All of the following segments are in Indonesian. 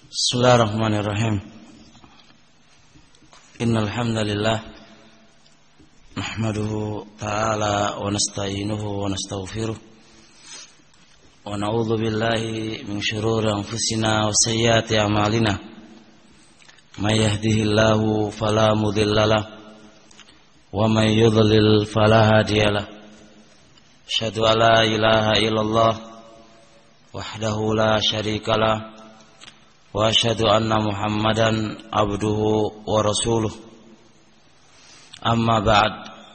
Bismillahirrahmanirrahim. Innal hamdalillah nahmaduhu ta'ala wa nasta'inuhu wa nastaghfiruh wa na'udzu billahi min shururi anfusina wa sayyiati a'malina. May yahdihillahu fala mudhillalah wa may yudlil fala hadiyalah. Asyhadu an la ilaha illallah wahdahu la syarikalah wa asyhadu anna Muhammadan abduhu wa rasuluh. Amma ba'd,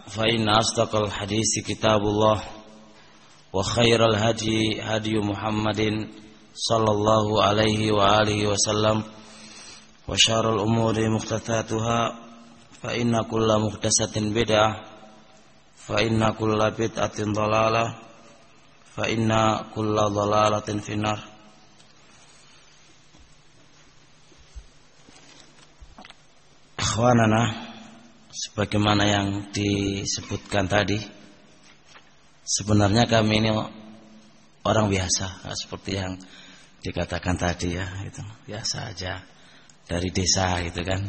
fa inna asdaqal hadisi kitabullah wa khairal hadi hadi Muhammadin sallallahu alaihi wa alihi wasallam wa syarrul umuri muhdatsatuha fa inna kulla muhdatsatin bid'ah fa inna kulla bid'atin dhalalah fa inna kulla dhalalatin finnar. Ikhwanana, sebagaimana yang disebutkan tadi, sebenarnya kami ini orang biasa, seperti yang dikatakan tadi ya, itu biasa aja dari desa gitu kan.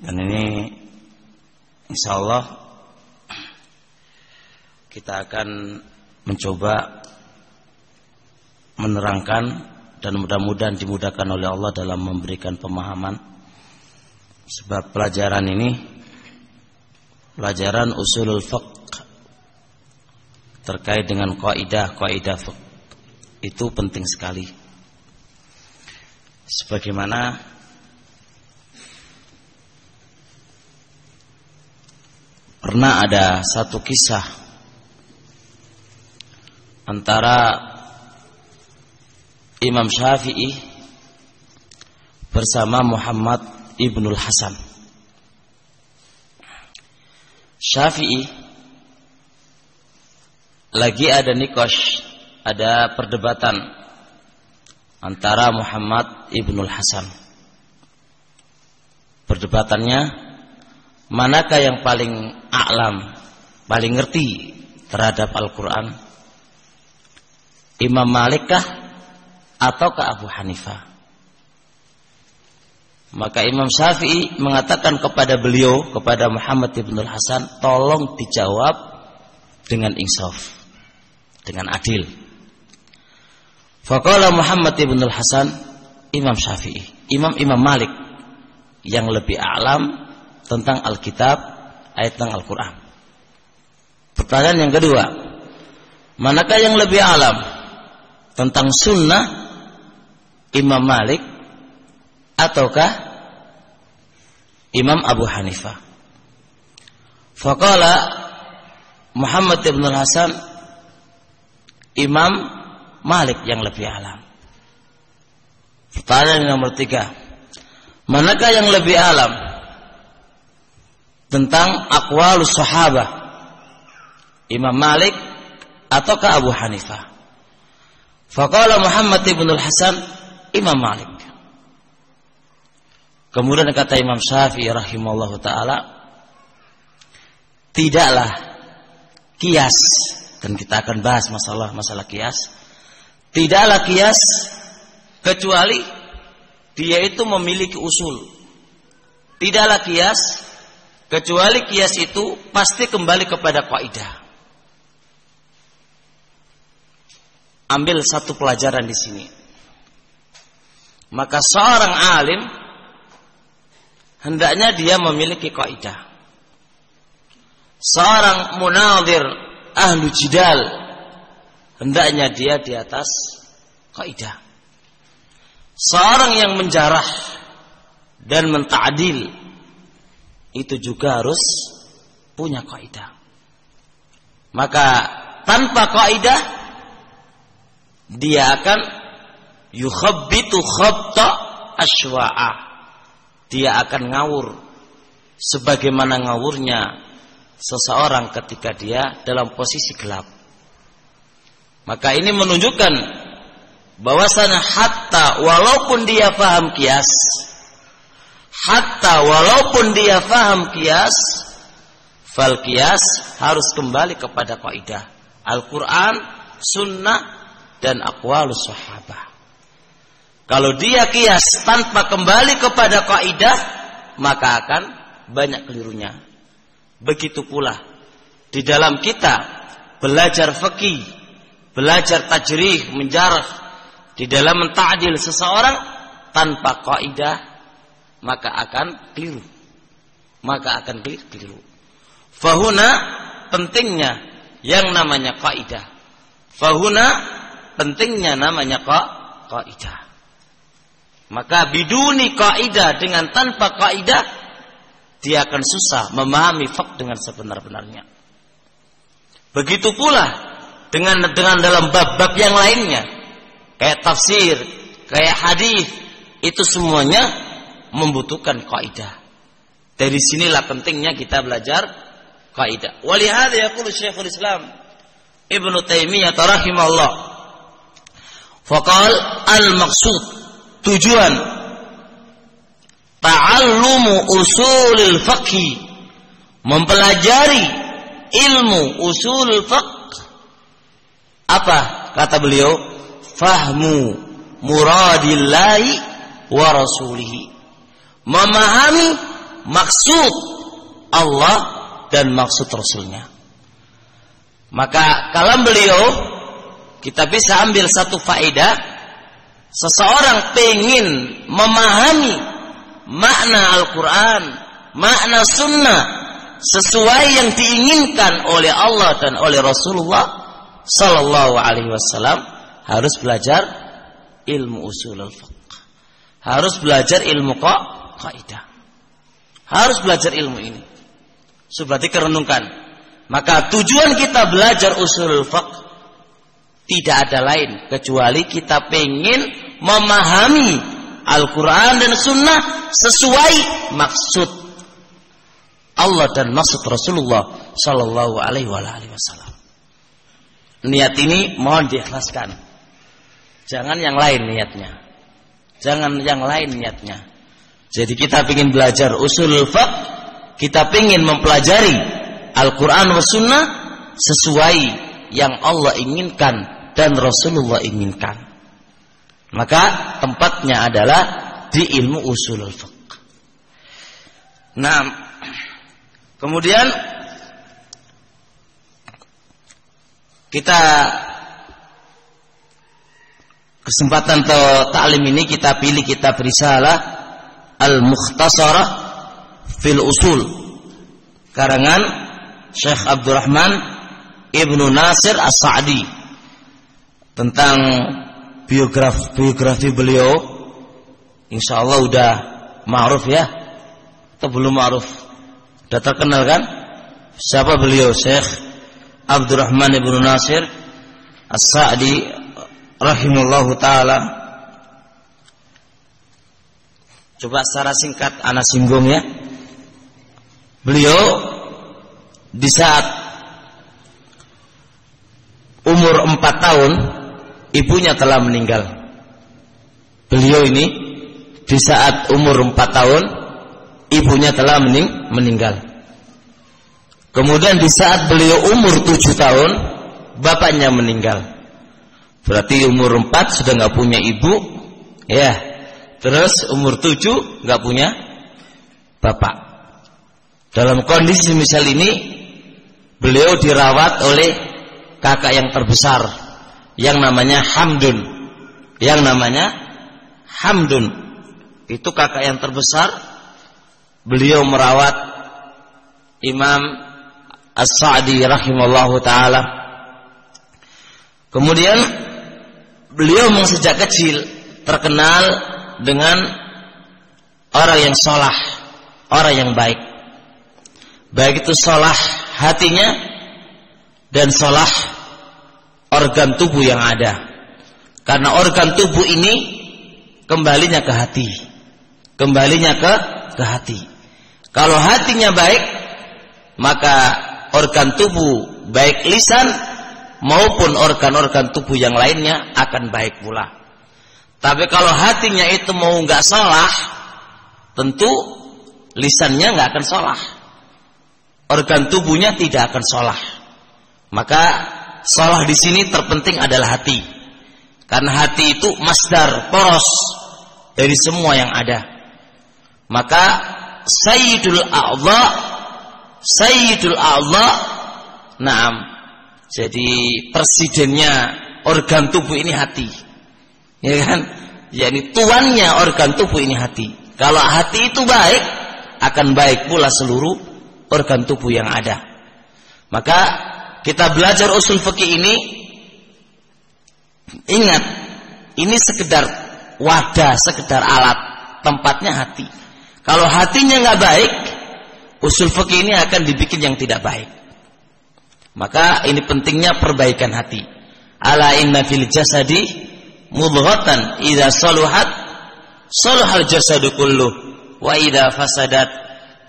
Dan ini insyaallah kita akan mencoba menerangkan dan mudah-mudahan dimudahkan oleh Allah dalam memberikan pemahaman. Sebab pelajaran ini pelajaran usulul fiqh terkait dengan kaidah fiqh itu penting sekali. Sebagaimana pernah ada satu kisah antara Imam Syafi'i bersama Muhammad Ibnul Hasan. Syafi'i lagi ada nikosh, ada perdebatan antara Muhammad Ibnul Hasan. Perdebatannya, manakah yang paling a'lam, paling ngerti terhadap Al-Quran? Imam Malikkah ataukah Abu Hanifah? Maka Imam Syafi'i mengatakan kepada beliau, kepada Muhammad Ibnul Hasan, tolong dijawab dengan insaf, dengan adil. Faqala Muhammad Ibnul Hasan, Imam Syafi'i, Imam Malik yang lebih a'lam tentang Alkitab, ayat tentang Al-Quran. Pertanyaan yang kedua, manakah yang lebih a'lam tentang sunnah, Imam Malik ataukah Imam Abu Hanifah? Faqala Muhammad Ibnul Hasan, Imam Malik yang lebih alam. Pertanyaan nomor 3, manakah yang lebih alam tentang aqwalus sahabah, Imam Malik ataukah Abu Hanifah? Faqala Muhammad Ibnul Hasan, Imam Malik. Kemudian kata Imam Syafi'i rahimahullahu ta'ala, tidaklah qiyas, dan kita akan bahas masalah qiyas, tidaklah qiyas kecuali dia itu memiliki usul. Tidaklah qiyas kecuali qiyas itu pasti kembali kepada kaidah. Ambil satu pelajaran di sini. Maka seorang alim hendaknya dia memiliki kaidah. Seorang munadhir ahlu jidal hendaknya dia di atas kaidah. Seorang yang menjarah dan menta'dil itu juga harus punya kaidah. Maka tanpa kaidah dia akan yukhabbitu khabta asywa'a. Dia akan ngawur sebagaimana ngawurnya seseorang ketika dia dalam posisi gelap. Maka ini menunjukkan bahwasanya hatta walaupun dia paham qiyas, fal qiyas harus kembali kepada kaidah Al-Quran, Sunnah dan aqwalus sahabah. Kalau dia kias tanpa kembali kepada kaidah, maka akan banyak kelirunya. Begitu pula di dalam kita belajar fikih, belajar tajrih, menjarah, di dalam menta'dil seseorang tanpa kaidah, maka akan keliru. Maka akan keliru. Fahuna pentingnya yang namanya kaidah. Fahuna pentingnya namanya kaidah. Maka biduni kaidah, dengan tanpa kaidah, dia akan susah memahami fiqh dengan sebenar-benarnya. Begitu pula dengan dalam bab-bab yang lainnya, kayak tafsir, kayak hadis, itu semuanya membutuhkan kaidah. Dari sinilah pentingnya kita belajar kaidah. Walihada yaqulu Syekhul Islam Ibnu Taimiyah rahimahullah, faqal al-maqsud, tujuan ta'allumu usulil fiqh, mempelajari ilmu usul fiqh. Apa kata beliau? Fahmu muradillahi wa rasulihi, memahami maksud Allah dan maksud Rasulnya. Maka kalam beliau kita bisa ambil satu faedah. Seseorang pengen memahami makna Al-Quran, makna sunnah sesuai yang diinginkan oleh Allah dan oleh Rasulullah Sallallahu Alaihi Wasallam, harus belajar ilmu usulul fiqh, harus belajar ilmu kaidah, harus belajar ilmu ini. Berarti kerenungkan. Maka tujuan kita belajar usulul fiqh tidak ada lain kecuali kita pengen memahami Al-Quran dan Sunnah sesuai maksud Allah dan maksud Rasulullah Sallallahu Alaihi Wasallam. Niat ini mohon diikhlaskan. Jangan yang lain niatnya. Jangan yang lain niatnya. Jadi kita pengen belajar usulul fiqh, kita pengen mempelajari Al-Quran dan Sunnah sesuai yang Allah inginkan dan Rasulullah inginkan. Maka tempatnya adalah di ilmu usulul fiqh. Nah, kemudian kita kesempatan ta'lim ini kita pilih kitab Risalah Al-Mukhtasarah fil Usul, karangan Syekh Abdurrahman Ibnu Nasir As-Sa'di, tentang biografi beliau. Insyaallah udah ma'ruf ya, atau belum ma'ruf? Udah terkenal kan? Siapa beliau? Syekh Abdurrahman Ibnu Nasir As-Sa'di rahimahullahu ta'ala. Coba secara singkat ana singgung ya. Beliau di saat umur 4 tahun ibunya telah meninggal. Beliau ini di saat umur 4 tahun ibunya telah meninggal. Kemudian di saat beliau umur 7 tahun bapaknya meninggal. Berarti umur 4 sudah nggak punya ibu, ya. Terus umur 7 nggak punya bapak. Dalam kondisi misal ini beliau dirawat oleh kakak yang terbesar yang namanya Hamdun. Yang namanya Hamdun. Itu kakak yang terbesar. Beliau merawat Imam As-Sa'di rahimahullahu ta'ala. Kemudian beliau memang sejak kecil terkenal dengan orang yang sholah, orang yang baik. Baik itu sholah hatinya dan sholah organ tubuh yang ada. Karena organ tubuh ini kembalinya ke hati. Kembalinya ke hati. Kalau hatinya baik, maka organ tubuh baik lisan maupun organ-organ tubuh yang lainnya akan baik pula. Tapi kalau hatinya itu mau nggak sholah, tentu lisannya nggak akan sholah, organ tubuhnya tidak akan sholah. Maka sholah di sini terpenting adalah hati, karena hati itu masdar, poros dari semua yang ada. Maka Sayyidul A'dha, naam. Jadi presidennya organ tubuh ini hati. Ya kan? Yani tuannya organ tubuh ini hati. Kalau hati itu baik, akan baik pula seluruh organ tubuh yang ada. Maka kita belajar usul fikih ini, ingat, ini sekedar wadah, sekedar alat, tempatnya hati. Kalau hatinya nggak baik, usul fikih ini akan dibikin yang tidak baik. Maka ini pentingnya perbaikan hati. Ala inna fil jasadi mudghatan idza saluhat saluhal jasadu kulluh wa idza fasadat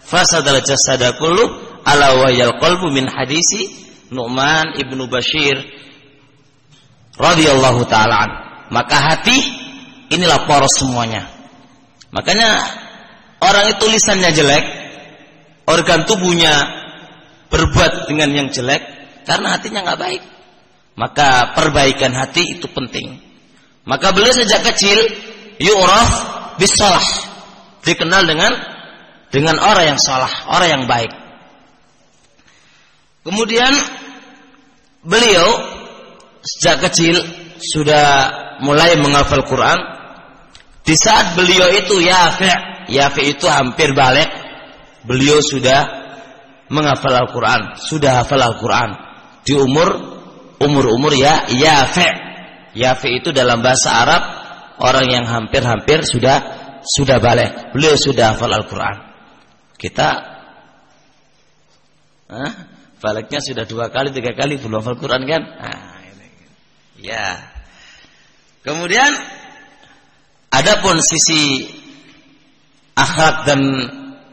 fasadal jasadu kulluh ala wa yal qalbu min hadisi Nu'man ibnu Bashir radhiyallahu ta'ala an. Maka hati inilah poros semuanya. Makanya orang itu lisannya jelek, organ tubuhnya berbuat dengan yang jelek karena hatinya nggak baik. Maka perbaikan hati itu penting. Maka beliau sejak kecil yu'raf bis-shalah, dikenal dengan orang yang salah, orang yang baik. Kemudian beliau sejak kecil sudah mulai menghafal Quran. Di saat beliau itu yafi' itu hampir balik, beliau sudah menghafal Al-Quran, sudah hafal Al-Quran di umur yafi'. Yafi' itu dalam bahasa Arab orang yang hampir sudah balik. Beliau sudah hafal Al-Quran. Kita baliknya sudah 2 kali 3 kali belum hafal Quran kan? Nah, ini. Ya. Kemudian adapun sisi akhlak dan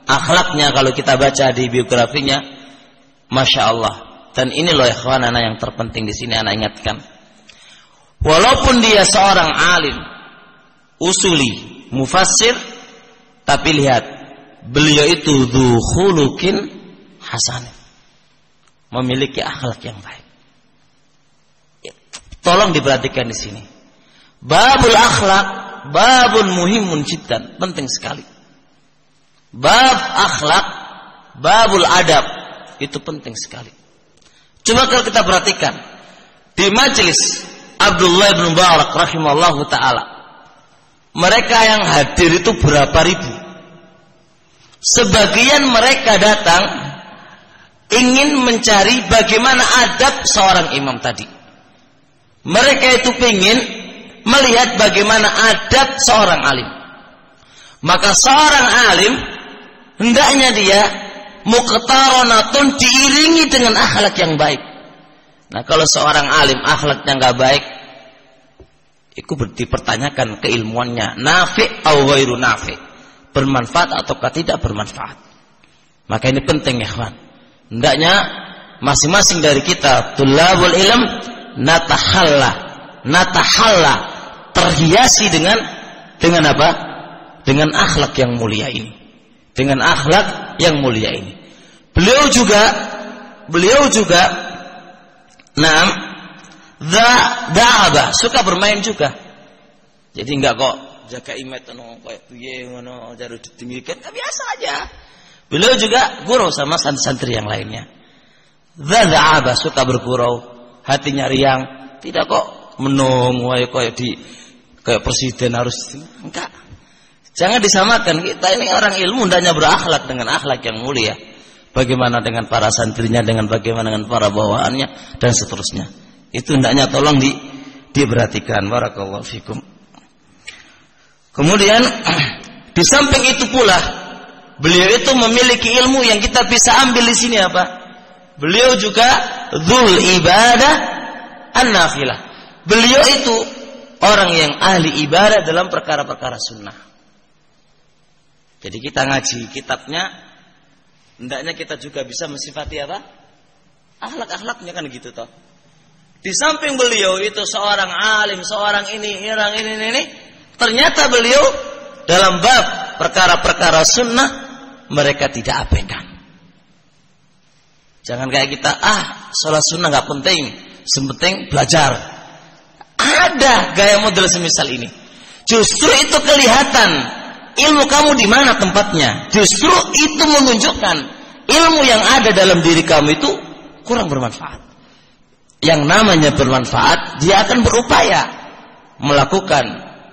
akhlaknya kalau kita baca di biografinya, Masya Allah. Dan ini loh ikhwan anak yang terpenting di sini anak ingatkan. Walaupun dia seorang alim, usuli, mufassir, tapi lihat beliau itu dzu khuluqin hasan, memiliki akhlak yang baik. Tolong diperhatikan di sini. Babul akhlak, babun muhimun jiddan, penting sekali. Bab akhlak, babul adab, itu penting sekali. Coba kalau kita perhatikan di majelis Abdullah bin Mubarak rahimallahu taala, mereka yang hadir itu berapa ribu. Sebagian mereka datang ingin mencari bagaimana adab seorang imam tadi. Mereka itu ingin melihat bagaimana adab seorang alim. Maka seorang alim hendaknya dia muqtaranatun, diiringi dengan akhlak yang baik. Nah, kalau seorang alim akhlaknya nggak baik, itu dipertanyakan keilmuannya, nafi' atau ghairu nafi', bermanfaat ataukah tidak bermanfaat. Maka ini penting ya kawan. Hendaknya masing-masing dari kita tulabul ilm natahalla terhiasi dengan apa? Dengan akhlak yang mulia ini. Dengan akhlak yang mulia ini. Beliau juga da'aba, suka bermain juga. Jadi enggak kok jaga image kayak piye ngono jaru ditinggikan, biasa aja. Beliau juga gurau sama santri yang lainnya. Da'aba, suka bergurau, hatinya riang, tidak kok menung kayak presiden harus enggak. Jangan disamakan, kita ini orang ilmu hendaknya berakhlak dengan akhlak yang mulia. Bagaimana dengan para santrinya, dengan bagaimana dengan para bawahannya dan seterusnya. Itu hendaknya tolong diperhatikan. Barakallahu fikum. Kemudian di samping itu pula beliau itu memiliki ilmu yang kita bisa ambil di sini apa? Beliau juga dzul ibadah an-nafilah. Beliau itu orang yang ahli ibadah dalam perkara-perkara sunnah. Jadi kita ngaji kitabnya, hendaknya kita juga bisa mensifati apa? Akhlak-akhlaknya kan gitu toh. Di samping beliau itu seorang alim, seorang ini, ternyata beliau dalam bab perkara-perkara sunnah mereka tidak abaikan. Jangan kayak kita, sholat sunnah nggak penting, sepenting belajar. Ada gaya model semisal ini. Justru itu kelihatan ilmu kamu di mana tempatnya. Justru itu menunjukkan ilmu yang ada dalam diri kamu itu kurang bermanfaat. Yang namanya bermanfaat, dia akan berupaya melakukan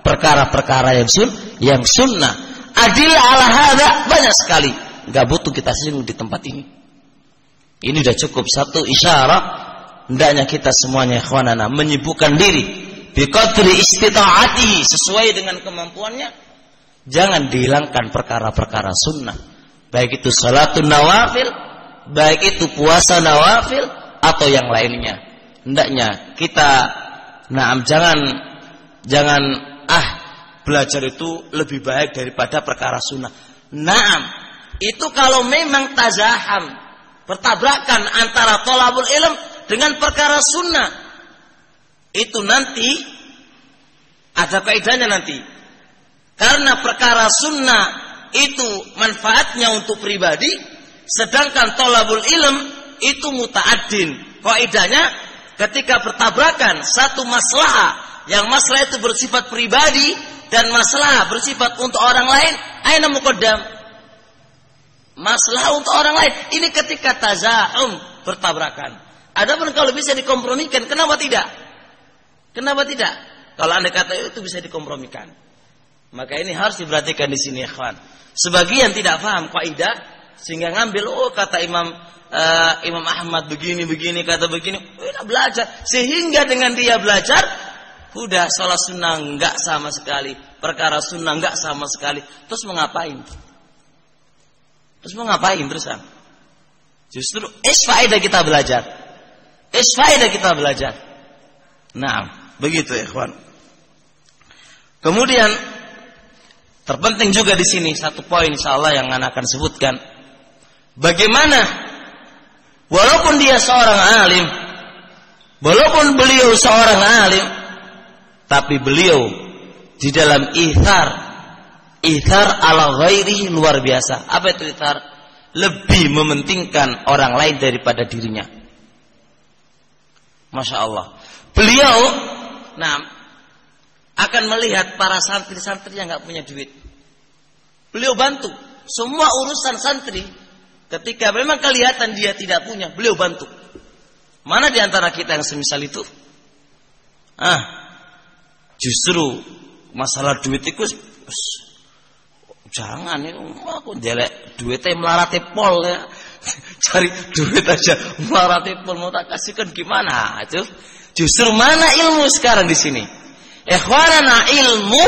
perkara-perkara yang sunnah. Adillah ala hadza banyak sekali. Enggak butuh kita singgung di tempat ini. Ini sudah cukup satu isyarat hendaknya kita semuanya ikhwanana menyibukkan diri biqadri istita'atihi, sesuai dengan kemampuannya. Jangan dihilangkan perkara-perkara sunnah, baik itu salatun nawafil, baik itu puasa nawafil atau yang lainnya. Hendaknya kita jangan belajar itu lebih baik daripada perkara sunnah. Itu kalau memang tazaham, bertabrakan antara thalabul ilm dengan perkara sunnah, itu nanti ada kaidahnya nanti. Karena perkara sunnah itu manfaatnya untuk pribadi, sedangkan thalabul ilm itu muta'addin. Kaidahnya ketika bertabrakan satu masalah, yang masalah itu bersifat pribadi dan masalah bersifat untuk orang lain, aina muqaddam? Masalah untuk orang lain. Ini ketika tazahum, bertabrakan. Adapun kalau bisa dikompromikan, kenapa tidak? Kenapa tidak? Kalau Anda kata itu bisa dikompromikan. Maka ini harus diperhatikan di sini, ikhwan. Sebagian tidak paham kaidah sehingga ngambil kata Imam Ahmad begini, kata begini. Udah belajar, sehingga dengan dia belajar udah salat sunnah enggak sama sekali, perkara sunnah enggak sama sekali. Terus mau ngapain? Terusan? Justru faedah kita belajar. Nah, begitu ya, ikhwan. Kemudian terpenting juga di sini satu poin insyaallah yang akan sebutkan. Bagaimana walaupun dia seorang alim, walaupun beliau seorang alim, tapi beliau di dalam ithar ala ghairihi luar biasa. Apa itu ithar? Lebih mementingkan orang lain daripada dirinya. Masya Allah. Beliau akan melihat para santri-santri yang nggak punya duit. Beliau bantu semua urusan santri. Ketika memang kelihatan dia tidak punya, beliau bantu. Mana di antara kita yang semisal itu? Justru masalah duit itu jangan ya, aku jelek duitnya melarati pol ya. Cari duit aja melarati pol, mau tak kasihkan gimana? Itu justru mana ilmu sekarang di sini? Ikhwanana, ilmu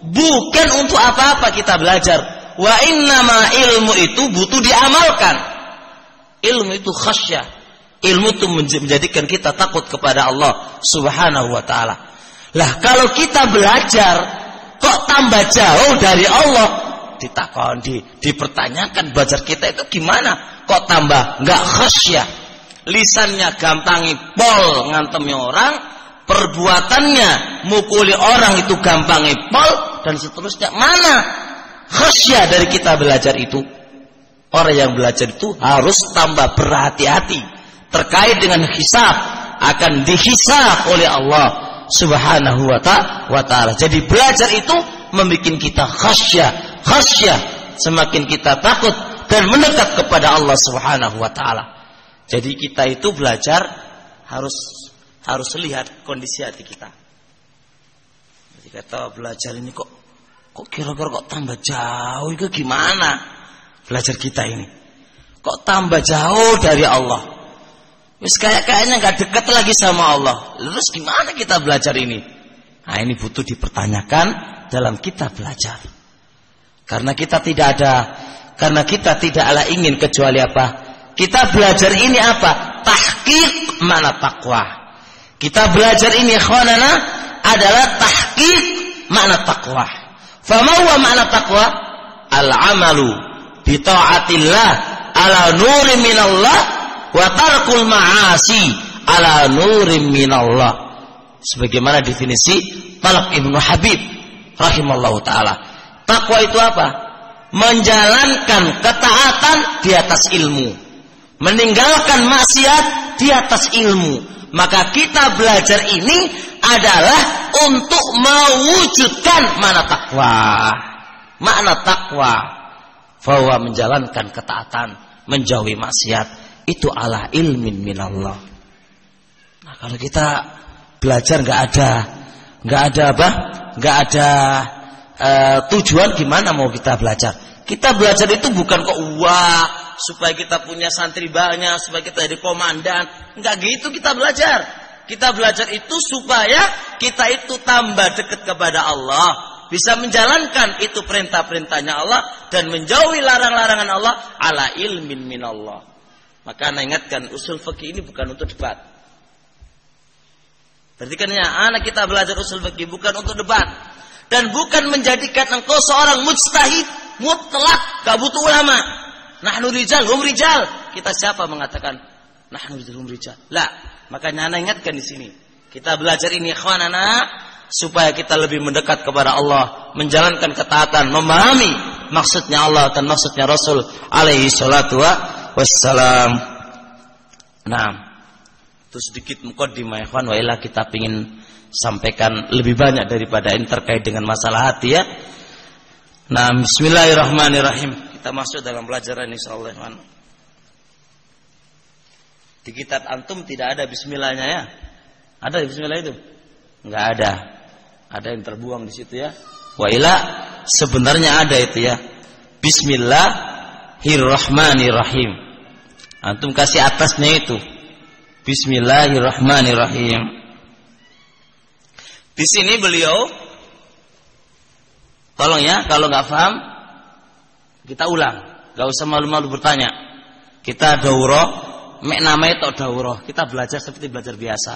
bukan untuk apa-apa kita belajar. Wa innama ilmu itu butuh diamalkan. Ilmu itu khasyah. Ilmu itu menjadikan kita takut kepada Allah Subhanahu wa ta'ala. Lah kalau kita belajar kok tambah jauh dari Allah, dipertanyakan belajar kita itu gimana? Kok tambah enggak khasyah? Lisannya gampangi pol ngantemi orang, perbuatannya mukuli orang itu gampangi pol, dan seterusnya. Mana khasyah dari kita belajar itu? Orang yang belajar itu harus tambah berhati-hati terkait dengan hisab, akan dihisab oleh Allah Subhanahu wa ta'ala. Jadi belajar itu membuat kita khasyah, semakin kita takut dan mendekat kepada Allah Subhanahu wa ta'ala. Jadi kita itu belajar harus lihat kondisi hati kita. Jadi kata belajar ini kok kira-kira kok tambah jauh, itu gimana belajar kita ini? Kok tambah jauh dari Allah? Wis kayaknya nggak dekat lagi sama Allah. Terus gimana kita belajar ini? Nah, ini butuh dipertanyakan dalam kita belajar. Karena kita tidaklah ingin kecuali apa? Kita belajar ini apa? Tahqiq makna takwa. Kita belajar ini ikhwanana adalah tahqiq makna takwa. Fama huwa makna taqwa? Al-amalu bi ta'atillah ala nurin minallah wa tarkul ma'asi ala nurin minallah. Sebagaimana definisi Talq Ibnu Habib rahimallahu taala. Takwa itu apa? Menjalankan ketaatan di atas ilmu, meninggalkan maksiat di atas ilmu, Maka kita belajar ini adalah untuk mewujudkan makna takwa. Makna takwa, bahwa menjalankan ketaatan, menjauhi maksiat, itu ala ilmin minallah. Nah, kalau kita belajar nggak ada tujuan, gimana mau kita belajar? Kita belajar itu bukan kok supaya kita punya santri banyak, supaya kita jadi komandan. Enggak gitu kita belajar. Kita belajar itu supaya kita itu tambah dekat kepada Allah, bisa menjalankan itu perintah-perintahnya Allah dan menjauhi larang-larangan Allah ala ilmin minallah. Maka Ana ingatkan, usul fikih ini bukan untuk debat. Berarti kan ya, anak kita belajar usul fikih bukan untuk debat dan bukan menjadikan engkau seorang mujtahid mutlak, gak butuh ulama. Nahnu rijal, hum rijal. Kita siapa mengatakan nahnu rijal, hum rijal? La. Makanya Ana ingatkan di sini. Kita belajar ini ikhwanana supaya kita lebih mendekat kepada Allah, menjalankan ketaatan, memahami maksudnya Allah dan maksudnya Rasul alaihi salatu wassalam. Nah, itu sedikit muqaddimah ikhwan, wa ila kita ingin sampaikan lebih banyak daripada ini terkait dengan masalah hati ya. Nah, bismillahirrahmanirrahim. Kita masuk dalam pelajaran insyaallah. Di kitab antum tidak ada bismillahnya ya? Ada bismillah itu? Enggak ada. Ada yang terbuang di situ ya. Wa ila sebenarnya ada itu ya. Bismillahirrahmanirrahim. Antum kasih atasnya itu. Bismillahirrahmanirrahim. Di sini beliau, tolong ya, kalau nggak paham kita ulang, nggak usah malu-malu bertanya. Kita daurah, mek namanya tok daurah. Kita belajar seperti belajar biasa.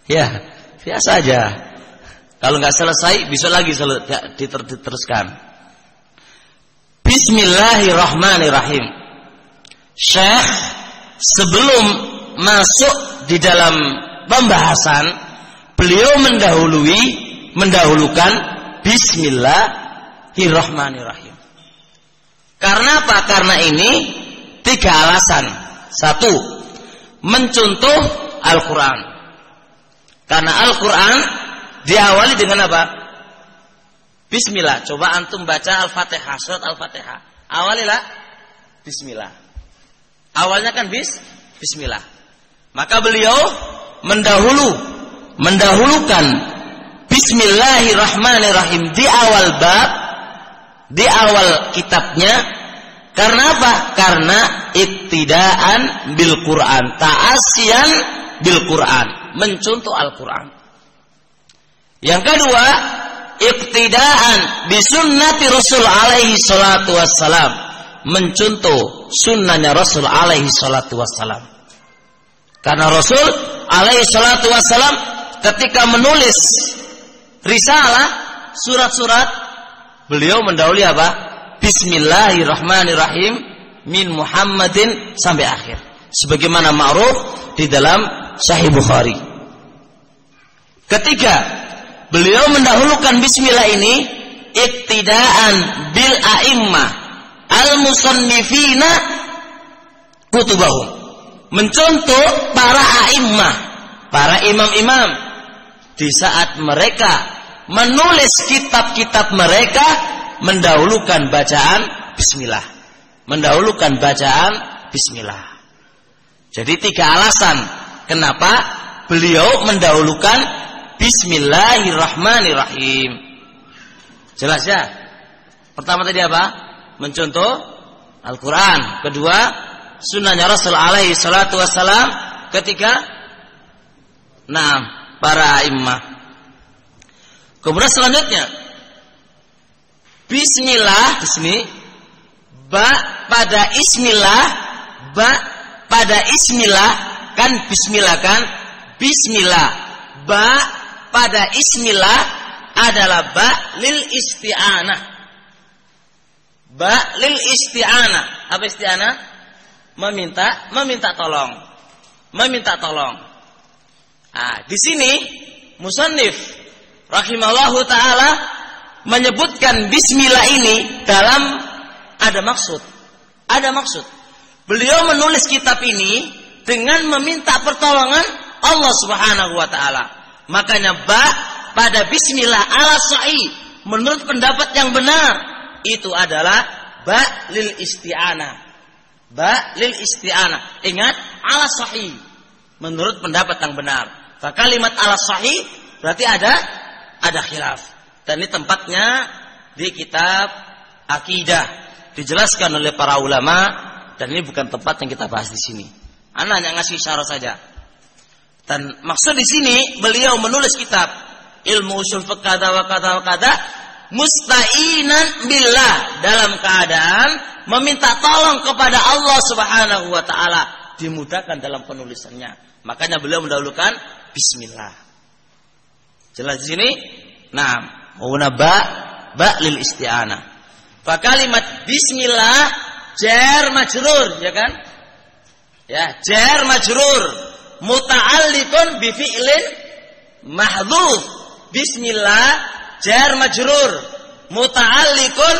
Ya, biasa aja. Kalau nggak selesai, bisa lagi diteruskan. Bismillahirrahmanirrahim. Syekh sebelum masuk di dalam pembahasan, beliau mendahulukan Bismillahirrahmanirrahim. Karena apa? Karena ini 3 alasan. 1, mencontoh Al-Quran. Karena Al-Quran diawali dengan apa? Bismillah. Coba antum baca Al-Fatihah, surat Al-Fatihah. Awalilah Bismillah. Awalnya kan Bismillah. Maka beliau mendahulukan Bismillahirrahmanirrahim di awal bab, di awal kitabnya. Karena apa? Karena iktidaan bil Quran, ta'asiyan bil Quran, mencontoh Al-Quran. Yang kedua, iktidaan bi sunnati Rasul alaihi salatu wassalam, mencontoh sunnahnya Rasul alaihi salatu wassalam. Karena Rasul alaihi salatu wassalam ketika menulis risalah, surat-surat, beliau mendahului apa? Bismillahirrahmanirrahim min Muhammadin sampai akhir. Sebagaimana ma'ruf di dalam Sahih Bukhari. Ketiga, beliau mendahulukan bismillah ini iktidaan bil a'immah al-musannifina kutubahum. Mencontoh para a'immah, para imam-imam di saat mereka menulis kitab-kitab mereka, mendahulukan bacaan bismillah. Mendahulukan bacaan bismillah. Jadi 3 alasan kenapa beliau mendahulukan Bismillahirrahmanirrahim. Jelas ya? Pertama tadi apa? Mencontoh Al-Quran. Kedua, sunnahnya Rasul alaihi salatu wassalam. Ketiga, para imam. Kemudian selanjutnya, Bismillah di sini, ba pada ismillah, kan bismillah kan? Bismillah. Ba pada ismillah adalah ba lil isti'anah. Ba lil isti'anah. Apa isti'anah? Meminta tolong. Meminta tolong. Nah, di sini musannif rahimahullahu taala menyebutkan bismillah ini dalam ada maksud. Beliau menulis kitab ini dengan meminta pertolongan Allah Subhanahu wa taala. Makanya ba pada bismillah ala sahih menurut pendapat yang benar itu adalah ba lil isti'anah. Ba lil isti'anah. Ingat, ala sahih menurut pendapat yang benar. Fa kalimat ala sahih berarti ada khilaf. Dan ini tempatnya di kitab akidah dijelaskan oleh para ulama, dan ini bukan tempat yang kita bahas di sini. Ana hanya ngasih isyarat saja. Dan maksud di sini beliau menulis kitab ilmu usul fiqh kada wa kada wa kada musta'inan billah, dalam keadaan meminta tolong kepada Allah Subhanahu wa taala, dimudahkan dalam penulisannya. Makanya beliau mendahulukan bismillah. Jelas di sini? Nah, menggunakan ba lil isti'anah. Fa kalimat bismillah jar majrur, ya kan? Ya, jar majrur muta'alliqun bi fi'lin mahdhuf. Bismillah jar majrur muta'alliqun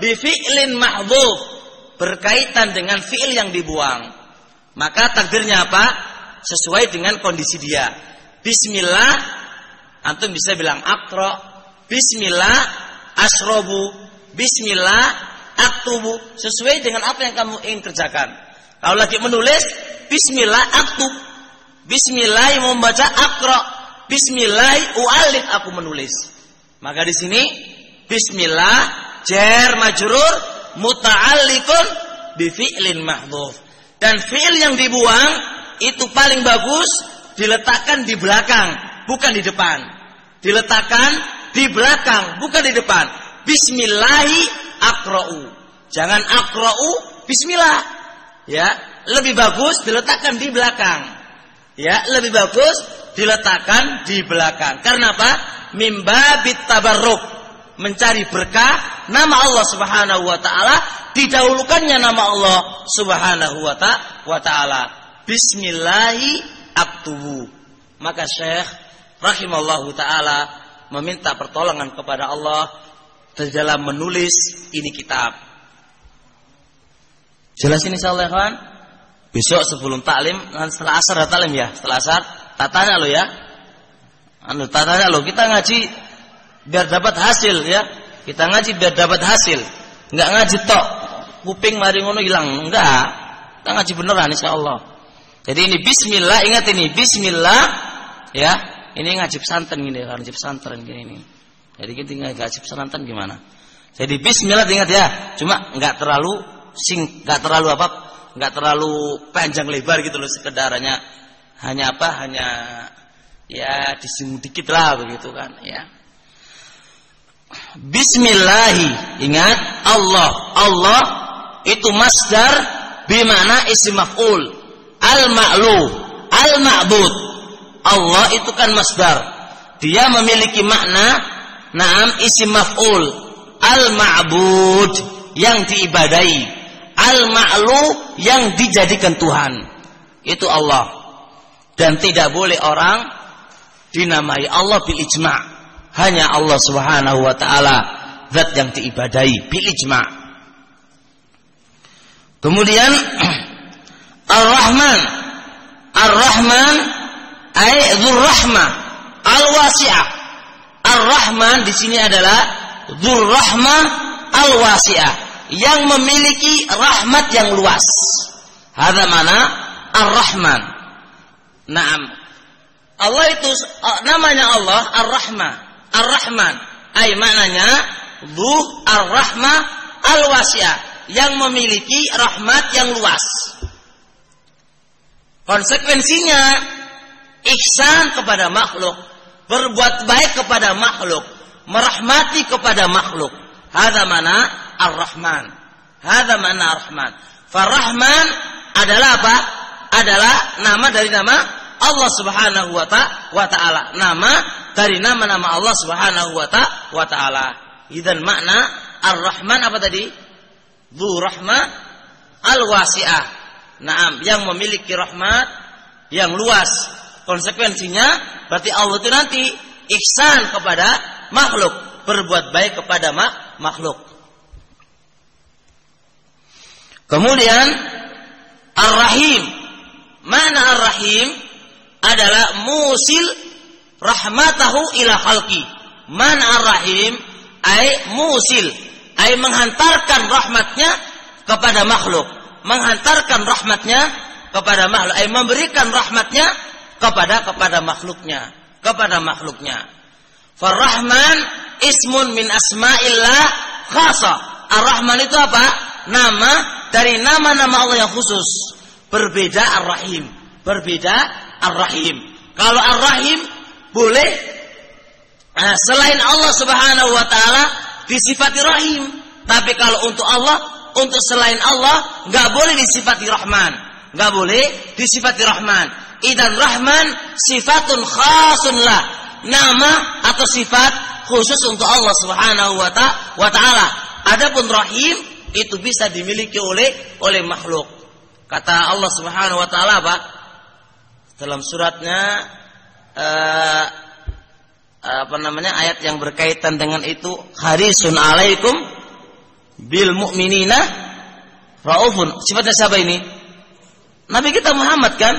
bi fi'lin mahdhuf, berkaitan dengan fi'il yang dibuang. Maka takdirnya apa? Sesuai dengan kondisi dia. Bismillah, antum bisa bilang aqra, bismillah asrobu, bismillah aktubu, sesuai dengan apa yang kamu ingin kerjakan. Kalau lagi menulis, bismillah aktub, bismillah membaca aqra, bismillah u'alif, aku menulis. Maka di sini bismillah jar majrur muta'alliqun bi fi'lin mahdhuf. Dan fi'il yang dibuang itu paling bagus diletakkan di belakang, bukan di depan. Diletakkan di belakang, bukan di depan. Bismillahi aqra'u. Jangan aqra'u bismillah. Ya, lebih bagus diletakkan di belakang. Ya, lebih bagus diletakkan di belakang. Karena apa? Mimbabit tabarruk, mencari berkah nama Allah Subhanahu wa taala, didahulukannya nama Allah Subhanahu wa taala. Bismillahi aktubu. Maka Syekh rahimallahu taala meminta pertolongan kepada Allah dalam menulis ini kitab. Jelas ini insyaallah kan? Besok sebelum taklim, setelah asar ada taklim ya, setelah asar tak tanya lo ya. Tak tanya lo, kita ngaji biar dapat hasil ya. Kita ngaji biar dapat hasil. Enggak ngaji tok, kuping mari ngono hilang, enggak. Kita ngaji beneran insyaallah. Jadi ini bismillah, ingat ini bismillah ya. Ini ngaji pesantren gini, ngaji pesantren gini ini. Jadi kita ngaji pesantren gimana? Jadi bismillah ingat ya, cuma enggak terlalu enggak terlalu panjang lebar gitu loh, sekedarnya hanya ya disinggung dikit lah begitu kan ya. Bismillahi, ingat Allah itu masdar bimana isim maf'ul. Al-ma'lu, al-ma'bud. Allah itu kan masdar. Dia memiliki makna na'am isim maf'ul. Al-ma'bud, yang diibadai. Al-ma'lu, yang dijadikan Tuhan. Itu Allah. Dan tidak boleh orang dinamai Allah bil ijma'. Hanya Allah Subhanahu wa taala zat yang diibadai bil ijma'. Kemudian Ar-Rahman. Ar-Rahman ay dzur rahmah al-wasi'ah. Ar-Rahman di sini adalah dzur rahmah al-wasi'ah, yang memiliki rahmat yang luas. Hadza mana Ar-Rahman. Naam. Allah itu namanya Allah Ar-Rahman. Ar-Rahman ay maknanya dzu ar-rahmah al-wasi'ah, yang memiliki rahmat yang luas. Konsekuensinya ihsan kepada makhluk, berbuat baik kepada makhluk, merahmati kepada makhluk. Hadza mana Ar-Rahman. Hadza mana Ar-Rahman. Fa-Rahman adalah apa? Adalah nama dari nama Allah Subhanahu wa taala. Nama dari nama-nama Allah Subhanahu wa taala. Idzan makna Ar-Rahman apa tadi? Dzu rahmah al-wasi'ah. Naam, yang memiliki rahmat yang luas. Konsekuensinya berarti Allah itu nanti ihsan kepada makhluk, berbuat baik kepada makhluk. Kemudian Ar-Rahim. Mana Ar-Rahim? adalah musil rahmatahu ila khalqi. Man ar-rahim ay musil, ay menghantarkan rahmatnya kepada makhluk. Menghantarkan rahmatnya kepada makhluk, ay memberikan rahmatnya kepada makhluknya, kepada makhluknya. Ar-Rahman ismun min asma'illah khasa. Ar-Rahman itu apa? Nama dari nama-nama Allah yang khusus. Berbeda Ar-Rahim. Berbeda Ar-Rahim. Kalau Ar-Rahim boleh selain Allah Subhanahu wa taala disifati Rahim. Tapi kalau untuk Allah, untuk selain Allah enggak boleh disifati Rahman. Enggak boleh disifati Rahman. Idan Rahman sifatun khasun lah. Nama atau sifat khusus untuk Allah Subhanahu wa taala. Adapun Rahim itu bisa dimiliki oleh makhluk. Kata Allah Subhanahu wa taala apa? Dalam suratnya ayat yang berkaitan dengan itu, harisun alaikum bil mu'minina raufun. Sifatnya siapa ini? Nabi kita Muhammad kan?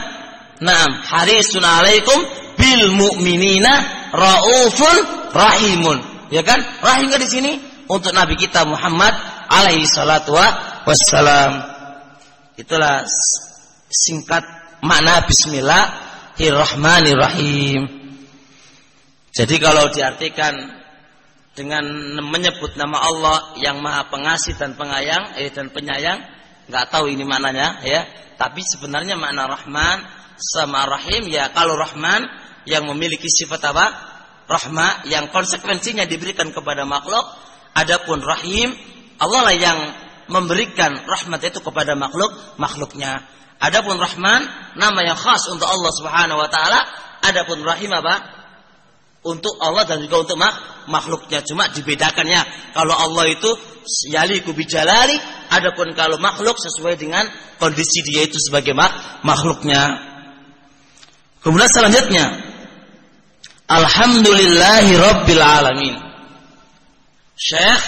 Naam, harisun alaikum bil mu'minina raufun rahimun. Ya kan? Rahim kan di sini untuk Nabi kita Muhammad alaihi salatu wassalam. Itulah singkat makna Bismillahirrahmanirrahim. Jadi kalau diartikan dengan menyebut nama Allah yang Maha Pengasih dan penyayang, nggak tahu ini maknanya ya. Tapi sebenarnya makna Rahman sama Rahim ya, kalau Rahman yang memiliki sifat apa? Rahmah yang konsekuensinya diberikan kepada makhluk. Adapun Rahim, Allah lah yang memberikan rahmat itu kepada makhluknya. Adapun Rahman nama yang khas untuk Allah Subhanahu wa taala. Adapun Rahim apa? Untuk Allah dan juga untuk makhluknya. Cuma dibedakannya. Kalau Allah itu yaliku bijalali, adapun kalau makhluk sesuai dengan kondisi dia itu sebagai makhluknya. Kemudian selanjutnya, Alhamdulillahi Rabbil Alamin. Syekh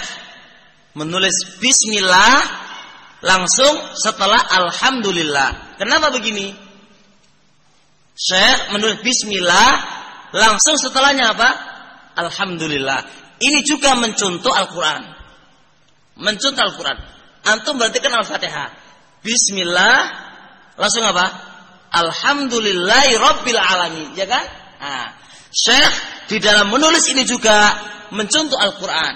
menulis Bismillah langsung setelah Alhamdulillah. Kenapa begini? Syekh menulis Bismillah langsung setelahnya apa? Alhamdulillah. Ini juga mencontoh Al-Quran. Mencontoh Al-Quran. Antum berarti kan Al-Fatihah. Bismillah langsung apa? Alhamdulillahi Rabbil Alamin. Ya kan? Nah, Syekh di dalam menulis ini juga mencontoh Al-Quran.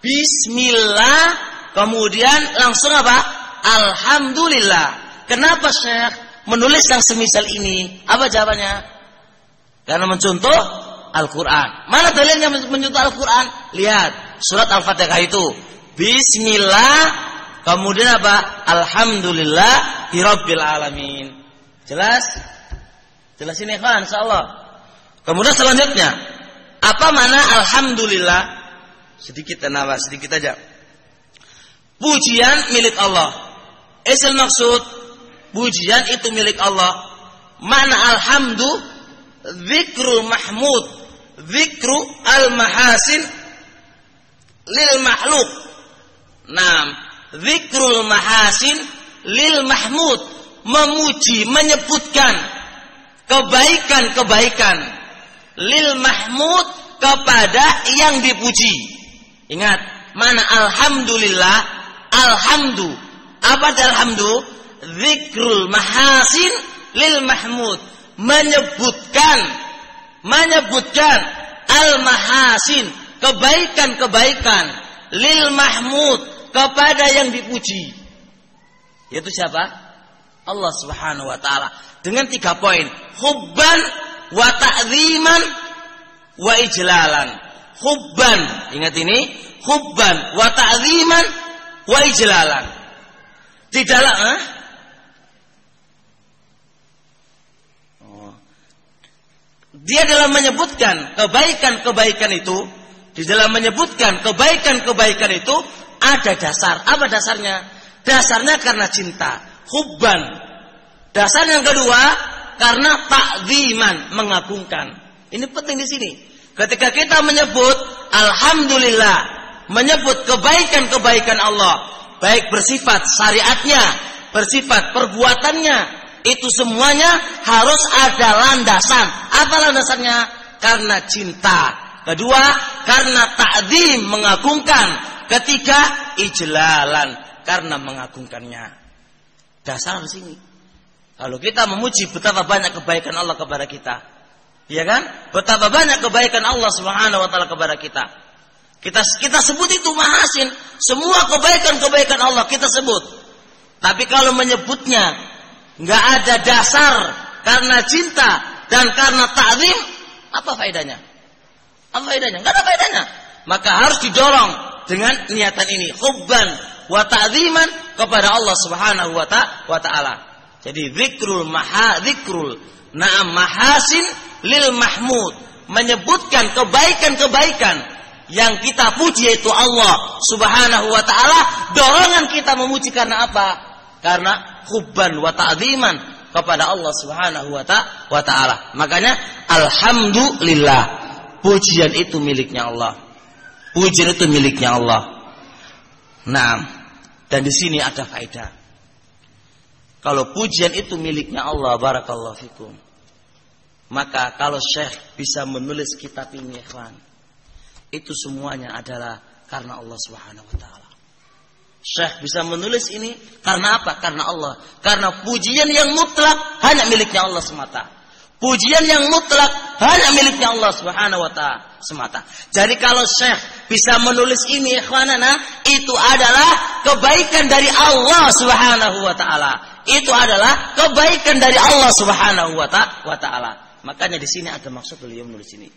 Bismillah kemudian langsung apa? Alhamdulillah. Kenapa Syekh menulis yang semisal ini? Apa jawabannya? Karena mencontoh Al-Quran. Mana dalilnya mencontoh Al-Quran? Lihat surat Al-Fatihah itu. Bismillah kemudian apa? Alhamdulillah Rabbil Alamin. Jelas? Jelas ini kan insyaallah. Kemudian selanjutnya, apa makna Alhamdulillah? Sedikit aja. Pujian milik Allah. Asal maksud pujian itu milik Allah. Makna alhamdu zikrul mahmud, zikru al-mahasin lil makhluk. Naam, zikrul mahasin lil mahmud, memuji, menyebutkan kebaikan-kebaikan lil mahmud kepada yang dipuji. Ingat, mana alhamdulillah, alhamdu. Apa ada alhamdu? Zikrul mahasin lil mahmud, menyebutkan al-mahasin, kebaikan-kebaikan lil mahmud kepada yang dipuji. Yaitu siapa? Allah Subhanahu wa taala. Dengan 3 poin. Hubban wa ta'ziman wa ijlalan. Hubban, ingat ini, hubban wa ta'ziman wa ijlalan. Tidaklah dia dalam menyebutkan kebaikan-kebaikan itu, di dalam menyebutkan kebaikan-kebaikan itu ada dasar. Apa dasarnya? Dasarnya karena cinta, hubban. Dasar yang kedua karena ta'ziman, mengagungkan. Ini penting di sini. Ketika kita menyebut alhamdulillah, menyebut kebaikan-kebaikan Allah, baik bersifat syariatnya, bersifat perbuatannya, Itu semuanya harus ada landasan. Apa landasannya? Karena cinta. Kedua, karena ta'zim, mengagungkan. Ketiga, ijlalan, karena mengagungkannya. Dasar di sini. Kalau kita memuji betapa banyak kebaikan Allah kepada kita, ya kan? Betapa banyak kebaikan Allah Subhanahu wa taala kepada kita. Kita sebut itu mahasin. Semua kebaikan-kebaikan Allah kita sebut. Tapi kalau menyebutnya nggak ada dasar karena cinta dan karena ta'zim, apa faedahnya? Apa faedahnya? Nggak ada faedahnya. Maka harus didorong dengan niatan ini, hubban wa ta'ziman kepada Allah Subhanahu wa taala. Jadi zikrul mahasin lil mahmud, menyebutkan kebaikan-kebaikan yang kita puji yaitu Allah Subhanahu wa taala. Dorongan kita memuji karena apa? Karena hubban wa ta'ziman kepada Allah Subhanahu wa taala. Makanya alhamdulillah, pujian itu miliknya Allah. Pujian itu miliknya Allah. Nah, dan di sini ada faedah. Kalau pujian itu miliknya Allah, barakallahu fikum, maka kalau Syekh bisa menulis kitab ini, ikhwan, itu semuanya adalah karena Allah Subhanahu wa taala. Syekh bisa menulis ini karena apa? Karena Allah. Karena pujian yang mutlak hanya miliknya Allah semata. Pujian yang mutlak hanya miliknya Allah Subhanahu wa taala semata. Jadi kalau Syekh bisa menulis ini, ikhwanana, itu adalah kebaikan dari Allah Subhanahu wa taala. Itu adalah kebaikan dari Allah Subhanahu wa taala. Makanya di sini ada maksud beliau menulis ini.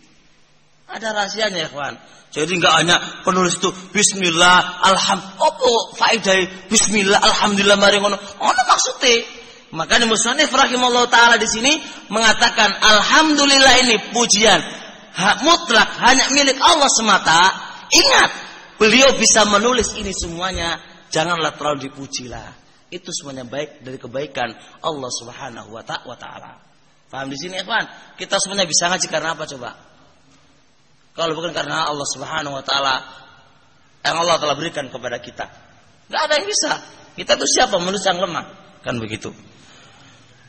Ada rahasianya, ya kawan. Jadi enggak hanya penulis itu bismillah, opo faedah bismillah, alhamdulillah mari ngono. Ono maksudnya. Makanya musannif rahimallahu taala di sini mengatakan alhamdulillah ini pujian mutlak hanya milik Allah semata. Ingat, beliau bisa menulis ini semuanya, janganlah terlalu dipujilah. Itu semuanya baik dari kebaikan Allah Subhanahu wa taala. Paham di sini, ikhwan? Kita semuanya bisa ngaji karena apa coba? Kalau bukan karena Allah Subhanahu wa taala yang Allah telah berikan kepada kita. Enggak ada yang bisa. Kita tuh siapa? Manusia yang lemah. Kan begitu.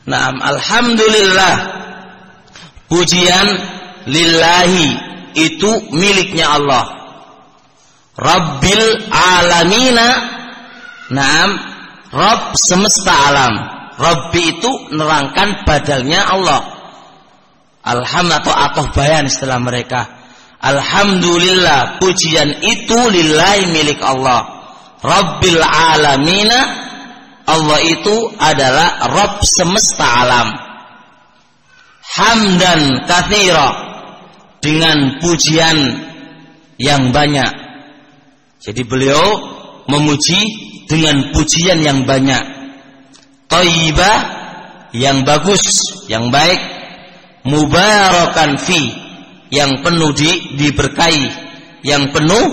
Naam, alhamdulillah. Pujian lillahi itu miliknya Allah. Rabbil alamina. Naam, Rabb semesta alam. Rabbi itu nerangkan badalnya Allah. Alhamdulillah atau bayan istilah mereka. Alhamdulillah, pujian itu lillahi milik Allah. Rabbil alamina, Allah itu adalah Rabb semesta alam. Hamdan katsira, dengan pujian yang banyak. Jadi beliau memuji dengan pujian yang banyak. Thayyibah, yang bagus, yang baik. Mubarakan fi, yang penuh diberkahi, yang penuh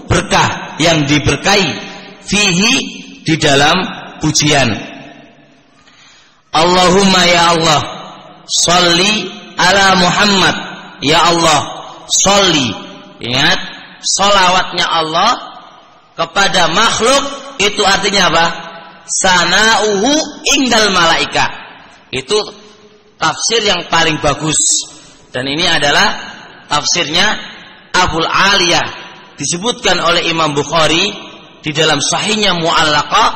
berkah, yang diberkahi. Fihi, di dalam pujian. Allahumma ya Allah, sholli ala Muhammad. Ya Allah, sholli. Ingat, sholawatnya Allah kepada makhluk itu artinya apa? Sana'uhu indal malaika. Itu tafsir yang paling bagus. Dan ini adalah tafsirnya Abul Aliyah, disebutkan oleh Imam Bukhari di dalam sahihnya mu'allaqah.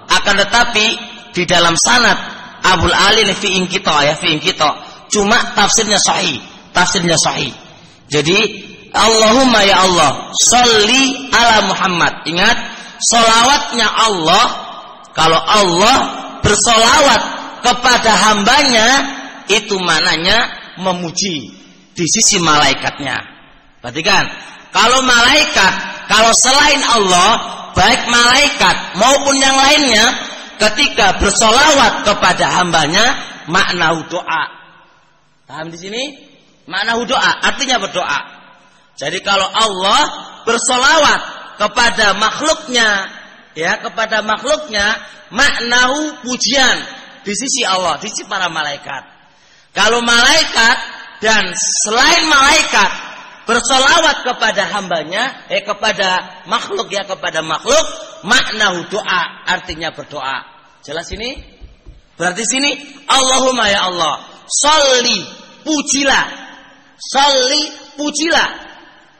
Akan tetapi di dalam sanad Abul Aliyah fi inqita. Cuma tafsirnya sahih. Jadi Allahumma ya Allah, sholli ala Muhammad. Ingat, sholawatnya Allah, kalau Allah bersolawat kepada hambanya, itu maknanya memuji di sisi malaikatnya. Perhatikan, kalau malaikat, kalau selain Allah, baik malaikat maupun yang lainnya, ketika bersolawat kepada hambanya, makna doa. Paham di sini? Makna doa, artinya berdoa. Jadi kalau Allah bersolawat kepada makhluknya, ya, kepada makhluknya, maknahu pujian di sisi Allah, di sisi para malaikat. Kalau malaikat dan selain malaikat bersolawat kepada hambanya, kepada makhluk, ya, kepada makhluk, maknahu doa, artinya berdoa. Jelas ini? Berarti sini Allahumma ya Allah, sholli, pujilah. Sholli, pujilah.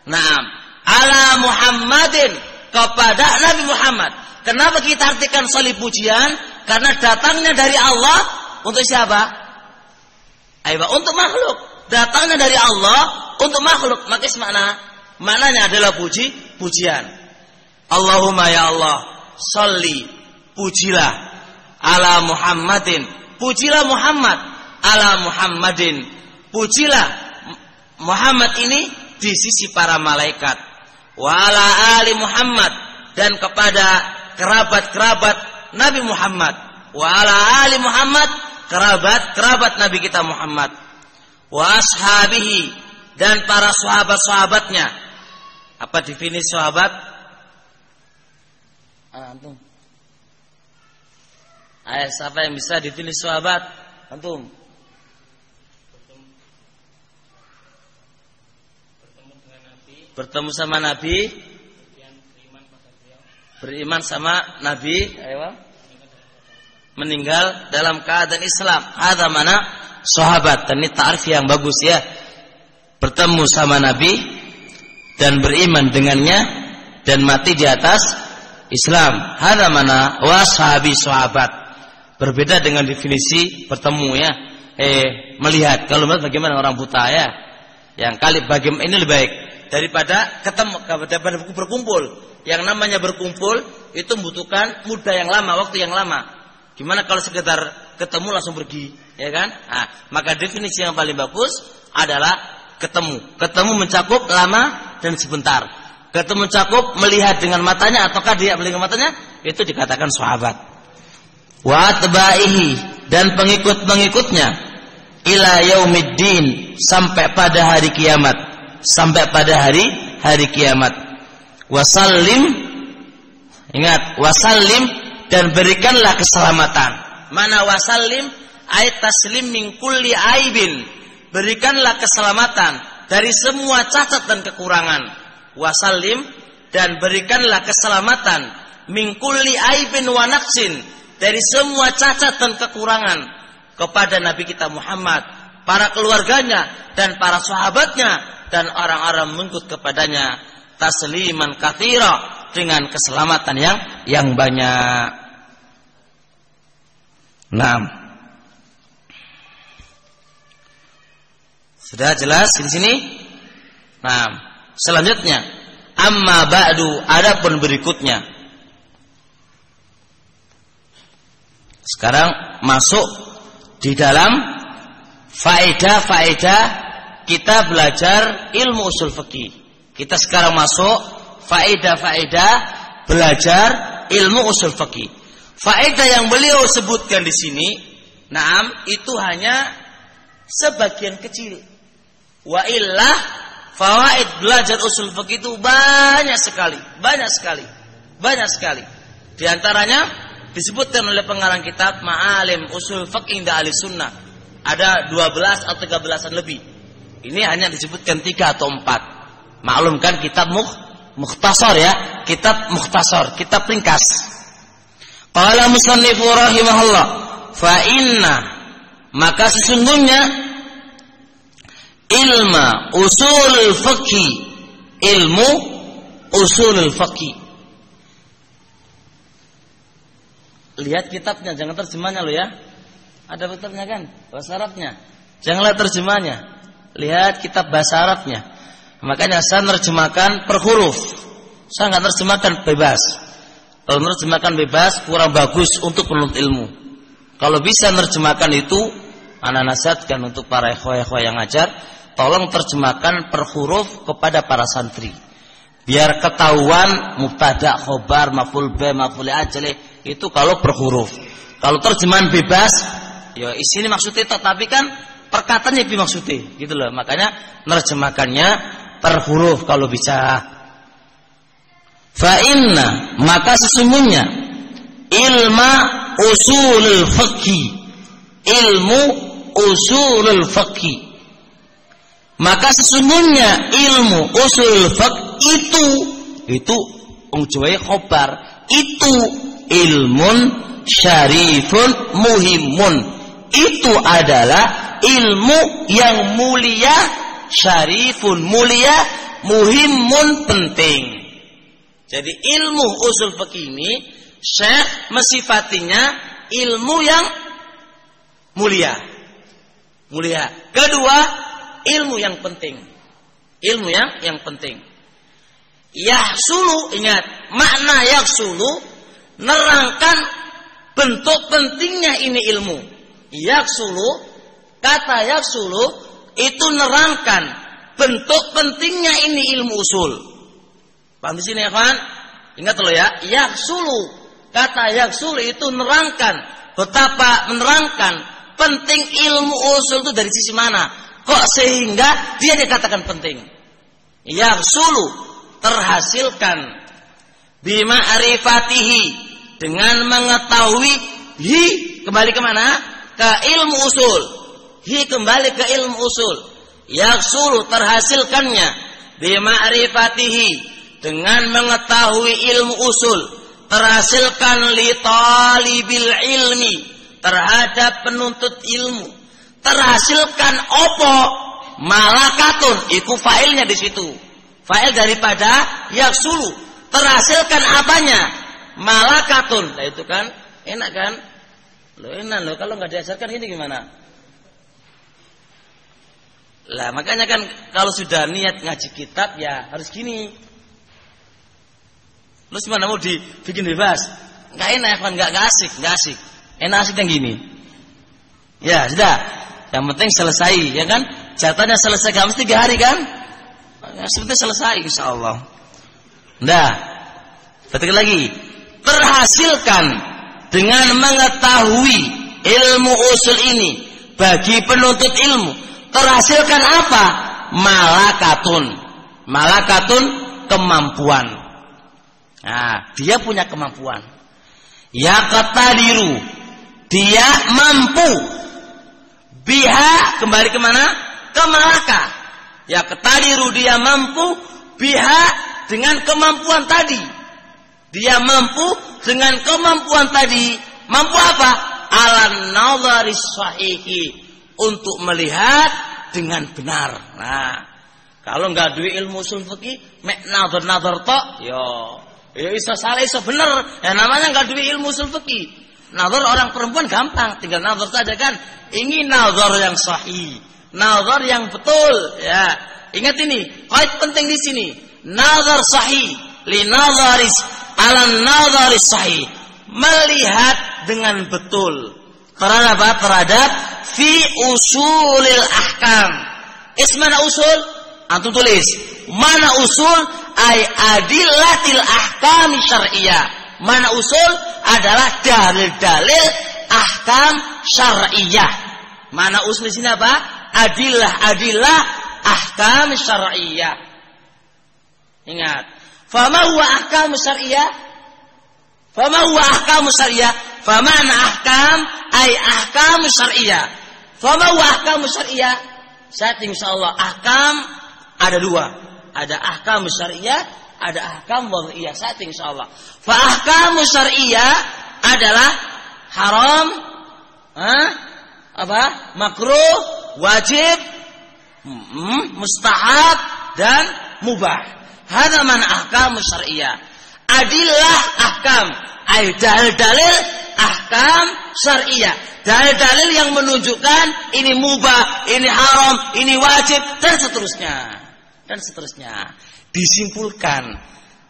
Naam, ala Muhammadin, kepada Nabi Muhammad. Kenapa kita artikan sholli pujian? Karena datangnya dari Allah untuk siapa? Ayo, untuk makhluk. Datangnya dari Allah untuk makhluk. Maka maknanya adalah pujian. Allahumma ya Allah, sholli, pujilah ala Muhammadin, pujilah Muhammad, ala Muhammadin, pujilah Muhammad ini di sisi para malaikat, wa ala ali Muhammad, dan kepada kerabat-kerabat Nabi Muhammad, wa ala ali Muhammad, kerabat Nabi kita Muhammad, wa ashabihi, dan para sahabat-sahabatnya. Apa definisi sahabat? Antum. Ayo, siapa yang bisa definisi sahabat? Antum. Bertemu sama Nabi, beriman sama Nabi, ayo, meninggal dalam keadaan Islam. Ada mana sahabat? Dan ini ta'rif yang bagus ya. Bertemu sama Nabi dan beriman dengannya dan mati di atas Islam. Ada mana washabi sahabat. Berbeda dengan definisi bertemu ya. Melihat. Kalau melihat bagaimana orang buta ya. Yang kali bagaimana ini lebih baik daripada ketemu, daripada berkumpul. Yang namanya berkumpul itu membutuhkan muda yang lama, waktu yang lama. Gimana kalau sekedar ketemu langsung pergi, ya kan? Nah, maka definisi yang paling bagus adalah ketemu. Ketemu mencakup lama dan sebentar. Ketemu mencakup melihat dengan matanya ataukah dia melihat dengan matanya, itu dikatakan sahabat. Wa atba'ihi, dan pengikut-pengikutnya ila yaumiddin, sampai pada hari kiamat. Sampai pada hari kiamat. Wasallim, ingat, wasallim, dan berikanlah keselamatan. Mana wasallim? Ayat taslim min kulli aibin. Berikanlah keselamatan dari semua cacat dan kekurangan. Wasallim, dan berikanlah keselamatan min kulli aibin wa naqsin, dari semua cacat dan kekurangan kepada Nabi kita Muhammad, para keluarganya dan para sahabatnya dan orang-orang mengikut kepadanya, tasliman katsira, dengan keselamatan yang banyak. Naam. Sudah jelas di sini? Naam. Selanjutnya, amma ba'du, adapun berikutnya. Sekarang masuk di dalam faedah-faedah kita belajar ilmu usul fikih. Kita sekarang masuk faedah-faedah belajar ilmu usul fikih. Faedah yang beliau sebutkan di sini, naam, itu hanya sebagian kecil. Wa illah fawaid belajar usul fikih itu banyak sekali. Di antaranya disebutkan oleh pengarang kitab Ma'alim Usul Fiqh Inda Ahli Sunnah. Ada 12 atau 13-an lebih. Ini hanya disebutkan 3 atau 4. Maklumkan kitab mukhtasar ya, kitab mukhtasar, kitab ringkas. Qala musannifu rahimahullah, fa inna, maka sesungguhnya ilmu usul fiqh, ilmu usul fiqh. Lihat kitabnya, jangan terjemahnya lo ya. Ada kitabnya kan, bahasa Arabnya. Janganlah terjemahnya. Lihat kitab bahasa Arabnya. Makanya saya menerjemahkan per huruf. Saya enggak terjemahkan bebas. Kalau menerjemahkan bebas kurang bagus untuk penuntut ilmu. Kalau bisa menerjemahkan itu, ana nasihatkan untuk para ikhwah-ikhwah yang ngajar, tolong terjemahkan per huruf kepada para santri. Biar ketahuan mubtada, khobar, maf'ul bi, maf'ul ajli, itu kalau per huruf. Kalau terjemahan bebas, ya isinya maksudnya tapi kan perkataannya dimaksudnya, gitu loh. Makanya menerjemahkannya per huruf kalau bisa. Fa inna, maka sesungguhnya ilmu usulul fiqh, ilmu usulul fiqh, maka sesungguhnya ilmu usul fiqh itu ungjuai khobar, itu ilmun syarifun muhimun. Itu adalah ilmu yang mulia, syarifun mulia, muhimun penting. Jadi ilmu usul fikih ini Syekh mensifatinya ilmu yang mulia. Mulia. Kedua, ilmu yang penting. Ilmu yang penting. Yahsulu, ingat, makna yahsulu nerangkan bentuk pentingnya ini ilmu. Yahsulu, kata yahsulu itu nerangkan bentuk pentingnya ini ilmu usul. Paham di sini ya kawan? Ingat loh ya, yahsulu. Kata yaksulu itu menerangkan betapa menerangkan penting ilmu usul itu dari sisi mana. Kok sehingga dia dikatakan penting. Yaksulu terhasilkan bima arifatihi dengan mengetahui hi kembali kemana? Ke ilmu usul. Hi kembali ke ilmu usul. Yaksulu terhasilkannya bima arifatihi dengan mengetahui ilmu usul. Terhasilkan li talibil ilmi terhadap penuntut ilmu. Terhasilkan opo malakatun, itu failnya di situ. Fail daripada yaksulu. Terhasilkan apanya? Malakatun. Nah itu kan enak kan? Loh enak loh, kalau nggak diajarkan ini gimana? Lah makanya kan kalau sudah niat ngaji kitab ya harus gini. Terus mana mau dibikin bebas? Nggak enak kan, nggak asik. Enak asik yang gini. Ya sudah. Yang penting selesai, ya kan? Jatahnya selesai, gak mesti 3 hari kan? Ya, sebentar selesai, insya Allah. Nah, ketik lagi. Terhasilkan dengan mengetahui ilmu usul ini bagi penuntut ilmu. Terhasilkan apa? Malakatun kemampuan. Nah, dia punya kemampuan. Ya qatadiru, dia mampu. Biha kembali kemana? Ke malaka. Ya qatadiru, dia mampu. Biha dengan kemampuan tadi. Dia mampu dengan kemampuan tadi. Mampu apa? Alan nadharis sahihi, untuk melihat dengan benar. Nah, kalau nggak duwe ilmu usul fikih, mek nadhar tok, ya iso salah iso bener. Ya namanya enggak duwe ilmu usul fikih. Nazar orang perempuan gampang, tinggal nazar saja kan. Ini nazar yang sahih, nazar yang betul, ya. Ingat ini, kait penting di sini. Nazar sahih, li nazaris ala nazaris sahih. Melihat dengan betul. Terhadap apa? Terhadap fi usulil ahkam. Ismana usul? Antum tulis. Mana usul? Ay adillatil ahkam syar'iyyah. Mana usul? Adalah dalil-dalil ahkam syar'iyyah. Mana usul di sini apa? Adillah ahkam syar'iyyah. Ingat. Fama huwa ahkam syar'iyyah? Fama huwa ahkam syar'iyyah? Famana ahkam ay ahkam syar'iyyah. Fama huwa ahkam syar'iyyah? Saat insyaallah ahkam ada 2. Ada ahkam syar'iyyah, ada ahkam wad'iyah. Saat insyaallah. Fa ahkam syar'iyyah adalah haram, makruh, wajib, mustahab dan mubah. Hada man ahkam syar'iyyah. Adillah ahkam, ay dalil ahkam syar'iyyah. Dalil-dalil yang menunjukkan ini mubah, ini haram, ini wajib dan seterusnya. Dan seterusnya. Disimpulkan,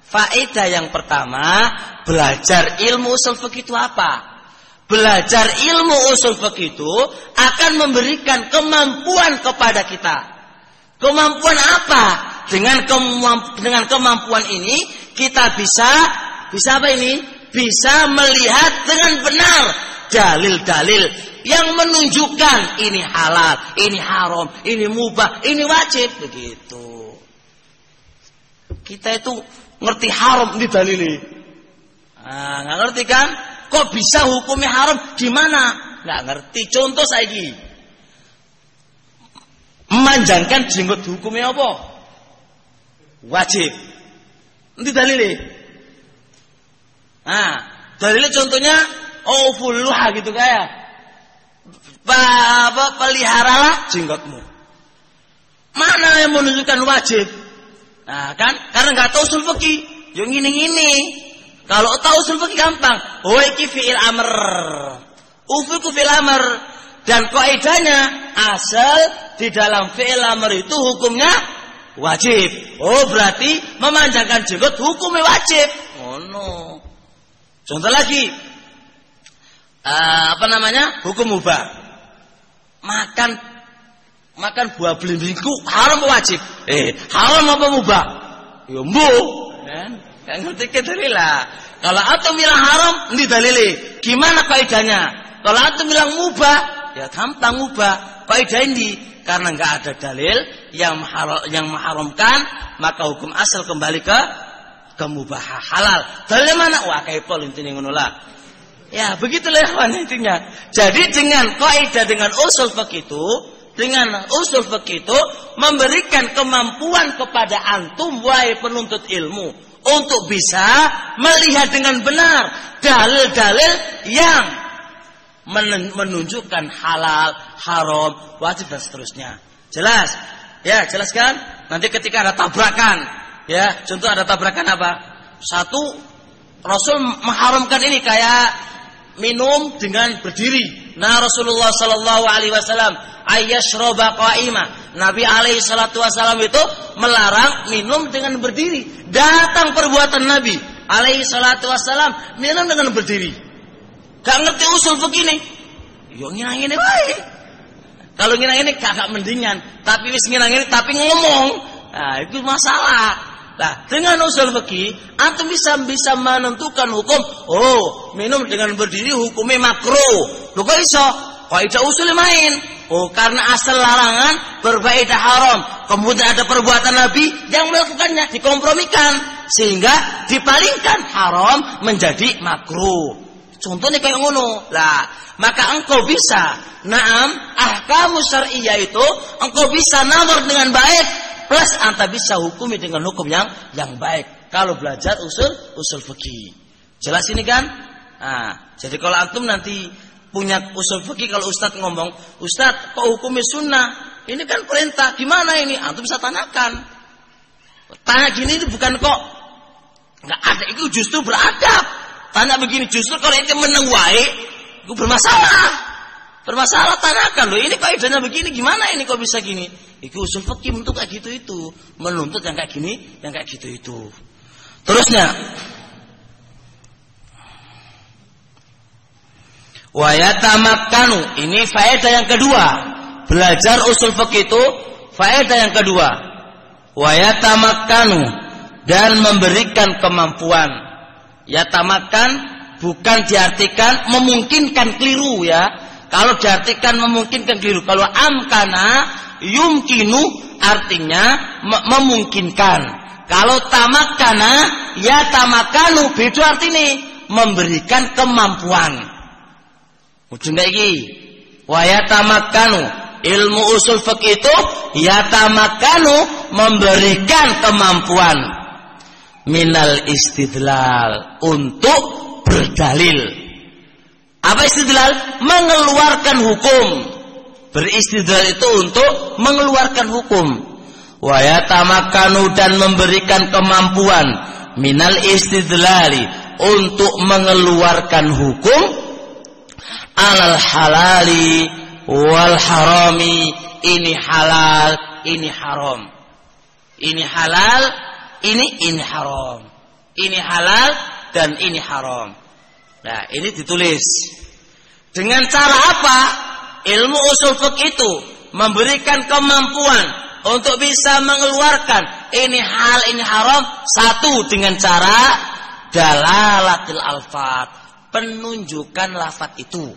faedah yang pertama, belajar ilmu usul fikih itu apa? Belajar ilmu usul fikih itu akan memberikan kemampuan kepada kita. Kemampuan apa? Dengan kemampuan ini kita bisa apa ini? Bisa melihat dengan benar dalil-dalil yang menunjukkan ini halal, ini haram, ini mubah, ini wajib, begitu. Kita itu ngerti haram di dalili. Nggak ngerti kan? Kok bisa hukumnya haram? Gimana? Nggak ngerti. Contoh saiki. Memanjangkan jenggot hukumnya apa? Wajib. Nanti dalili. Dalilnya contohnya Fulluha gitu kayak. Peliharalah jenggotmu. Mana yang menunjukkan wajib? Nah kan, karena nggak tahu usul fikih, yang ini. Kalau tahu usul fikih gampang. Iki fi'il amr. Ufiku fi'il amr. Dan kaidahnya asal di dalam fi'il amr itu hukumnya wajib. Berarti memanjangkan jenggot hukumnya wajib. No. Contoh lagi. Hukum mubah. Makan buah belimbingku haram atau wajib? Haram apa mubah? Ya mbuh. Kan ngerti dalilnya. Kalau antum bilang haram, ini dalilnya. Gimana kaidahnya? Kalau antum bilang mubah, ya gampang mubah. Kaidah ini karena enggak ada dalil yang mengharamkan, maka hukum asal kembali ke mubah halal. Dalilnya mana? Kaipol intine ngono lah. Ya, begitulah intinya. Jadi dengan kaidah dengan usul fikih itu memberikan kemampuan kepada antum wahai penuntut ilmu untuk bisa melihat dengan benar dalil-dalil yang menunjukkan halal, haram, wajib dan seterusnya. Jelas? Ya, jelaskan. Nanti ketika ada tabrakan, ya, contoh ada tabrakan apa? Satu, Rasul mengharamkan ini kayak minum dengan berdiri. Nah, Rasulullah sallallahu alaihi wasallam ayyashroba qa'ima. Nabi alaihi salatu wasallam itu melarang minum dengan berdiri. Datang perbuatan Nabi alaihi salatu wasallam minum dengan berdiri. Gak ngerti usul fikih nih. Yo nginang ini baik. Kalau nginang ini kagak mendingan, tapi wis nginang ini tapi ngomong. Nah, itu masalah. Nah, dengan usul fikih antum bisa menentukan hukum. Minum dengan berdiri hukumnya makruh. Lho kok iso? Kaidah usulnya main. Karena asal larangan berbaidah haram. Kemudian ada perbuatan Nabi yang melakukannya, dikompromikan sehingga dipalingkan haram menjadi makruh. Contohnya kayak ngono. Lah, maka engkau bisa ahkamu syar'iyyah itu engkau bisa nazar dengan baik, plus anta bisa hukumi dengan hukum yang baik kalau belajar usul fikih. Jelas ini kan? Nah, jadi kalau antum nanti punya usul fikih, kalau ustadz ngomong, ustadz kok hukumnya sunnah? Ini kan perintah, gimana ini? Antum bisa tanyakan. Tanya gini itu bukan kok nggak ada, itu justru beradab. Tanya begini, justru kalau itu meneng wae, itu bermasalah. Bermasalah, tanyakan loh, ini kaidahnya begini, gimana ini kok bisa gini? Itu usul fikih untuk kayak gitu itu, menuntut yang kayak gini, yang kayak gitu itu. Terusnya, wa yatamakkanu, ini faedah yang kedua. Belajar usul fikih itu faedah yang kedua. Wa yatamakkanu, dan memberikan kemampuan. Yatamakkan bukan diartikan memungkinkan keliru ya. Kalau diartikan memungkinkan keliru, kalau amkana yumkinu artinya memungkinkan. Kalau tamakkana ya tamakkanu beda artinya memberikan kemampuan. Ujungnya iki wa yatamakkanu, ilmu usul fikih itu yatamakkanu memberikan kemampuan minal istidlal, untuk berdalil. Apa istidlal? Mengeluarkan hukum. Beristidlal itu untuk mengeluarkan hukum. Wa yatamakkanu, dan memberikan kemampuan minal istidlali, untuk mengeluarkan hukum alal halali wal harami. Ini halal, ini haram. Ini halal, ini haram. Ini halal dan ini haram. Nah, ini ditulis. Dengan cara apa? Ilmu usul fikih itu memberikan kemampuan untuk bisa mengeluarkan ini hal, ini haram. Satu, dengan cara dalalatil alfat, penunjukan lafaz itu.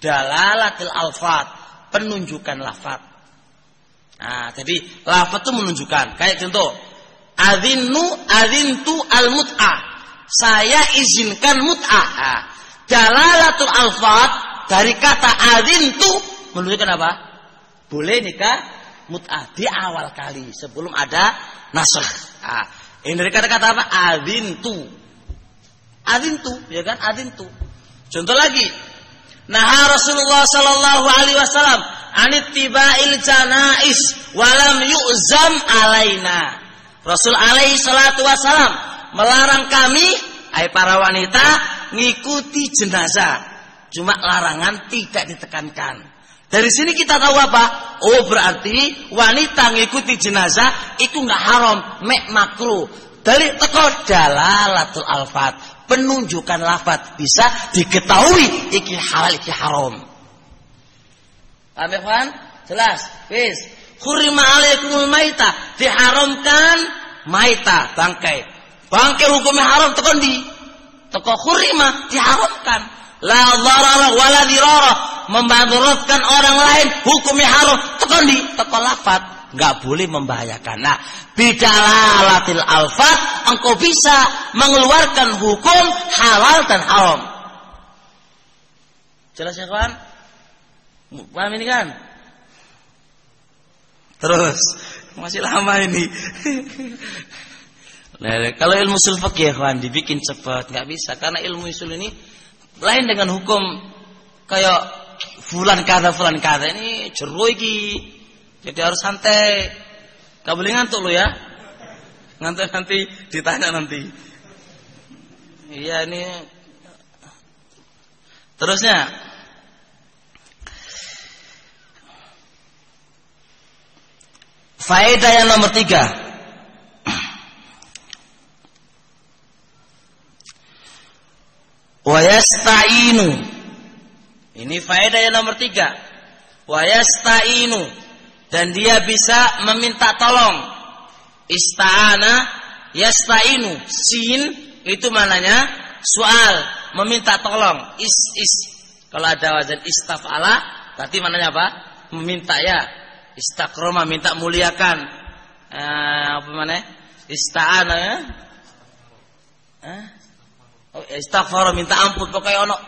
Dalalatil alfat, penunjukan lafaz. Nah, jadi lafaz itu menunjukkan. Kayak contoh, adzintu al-mut'ah. Saya izinkan mut'ah. Dalalatul alfat dari kata adzintu menunjukkan apa? Boleh nikah mut'ah di awal kali sebelum ada nasakh. Ini dari kata-kata apa? Adzintu. Adzintu, ya kan? Adzintu. Contoh lagi, nah Rasulullah sallallahu alaihi wasallam anittiba'il janais walam yu'zam alaina. Rasul alaihi salatu wasallam melarang kami, para wanita, ngikuti jenazah. Cuma larangan tidak ditekankan. Dari sini kita tahu apa? Oh, berarti wanita ngikuti jenazah itu nggak haram, mek makruh. Dari teko dalalatul alfat, penunjukan lafaz bisa diketahui iki halal iki haram. Paham ya, kawan? Jelas? Wis. Hurima alaikumul maita, diharamkan maita, bangkai. Bangkai hukumnya haram teko ndi? Teko hurima diharamkan. La dharara wala dirara, memadaratkan orang lain hukumnya haram teko ndi? Teko lafaz, enggak boleh membahayakan. Nah, bidalalatil alfat engkau bisa mengeluarkan hukum halal dan haram. Jelas ya, kawan? Paham ini kan? Terus masih lama ini. Nah, kalau ilmu usul fikih, kawan, dibikin cepat nggak bisa karena ilmu usul ini lain dengan hukum kayak fulan kada ini jero iki. Jadi harus santai. Gak boleh ngantuk lo ya. Ngantuk nanti ditanya nanti. Iya ini. Terusnya. Faedah yang nomor 3. Wa yasta'inu. Ini faedah yang nomor 3. Wa yasta'inu. Dan dia bisa meminta tolong. Ista'ana yasta'inu. Sin itu mananya soal, meminta tolong. Kalau ada wazan istaf'ala, berarti mananya apa? Meminta ya. Istakroma, minta muliakan. Apa mana? Ista'ana ya. Istaghfar, minta ampun. Pokoknya ono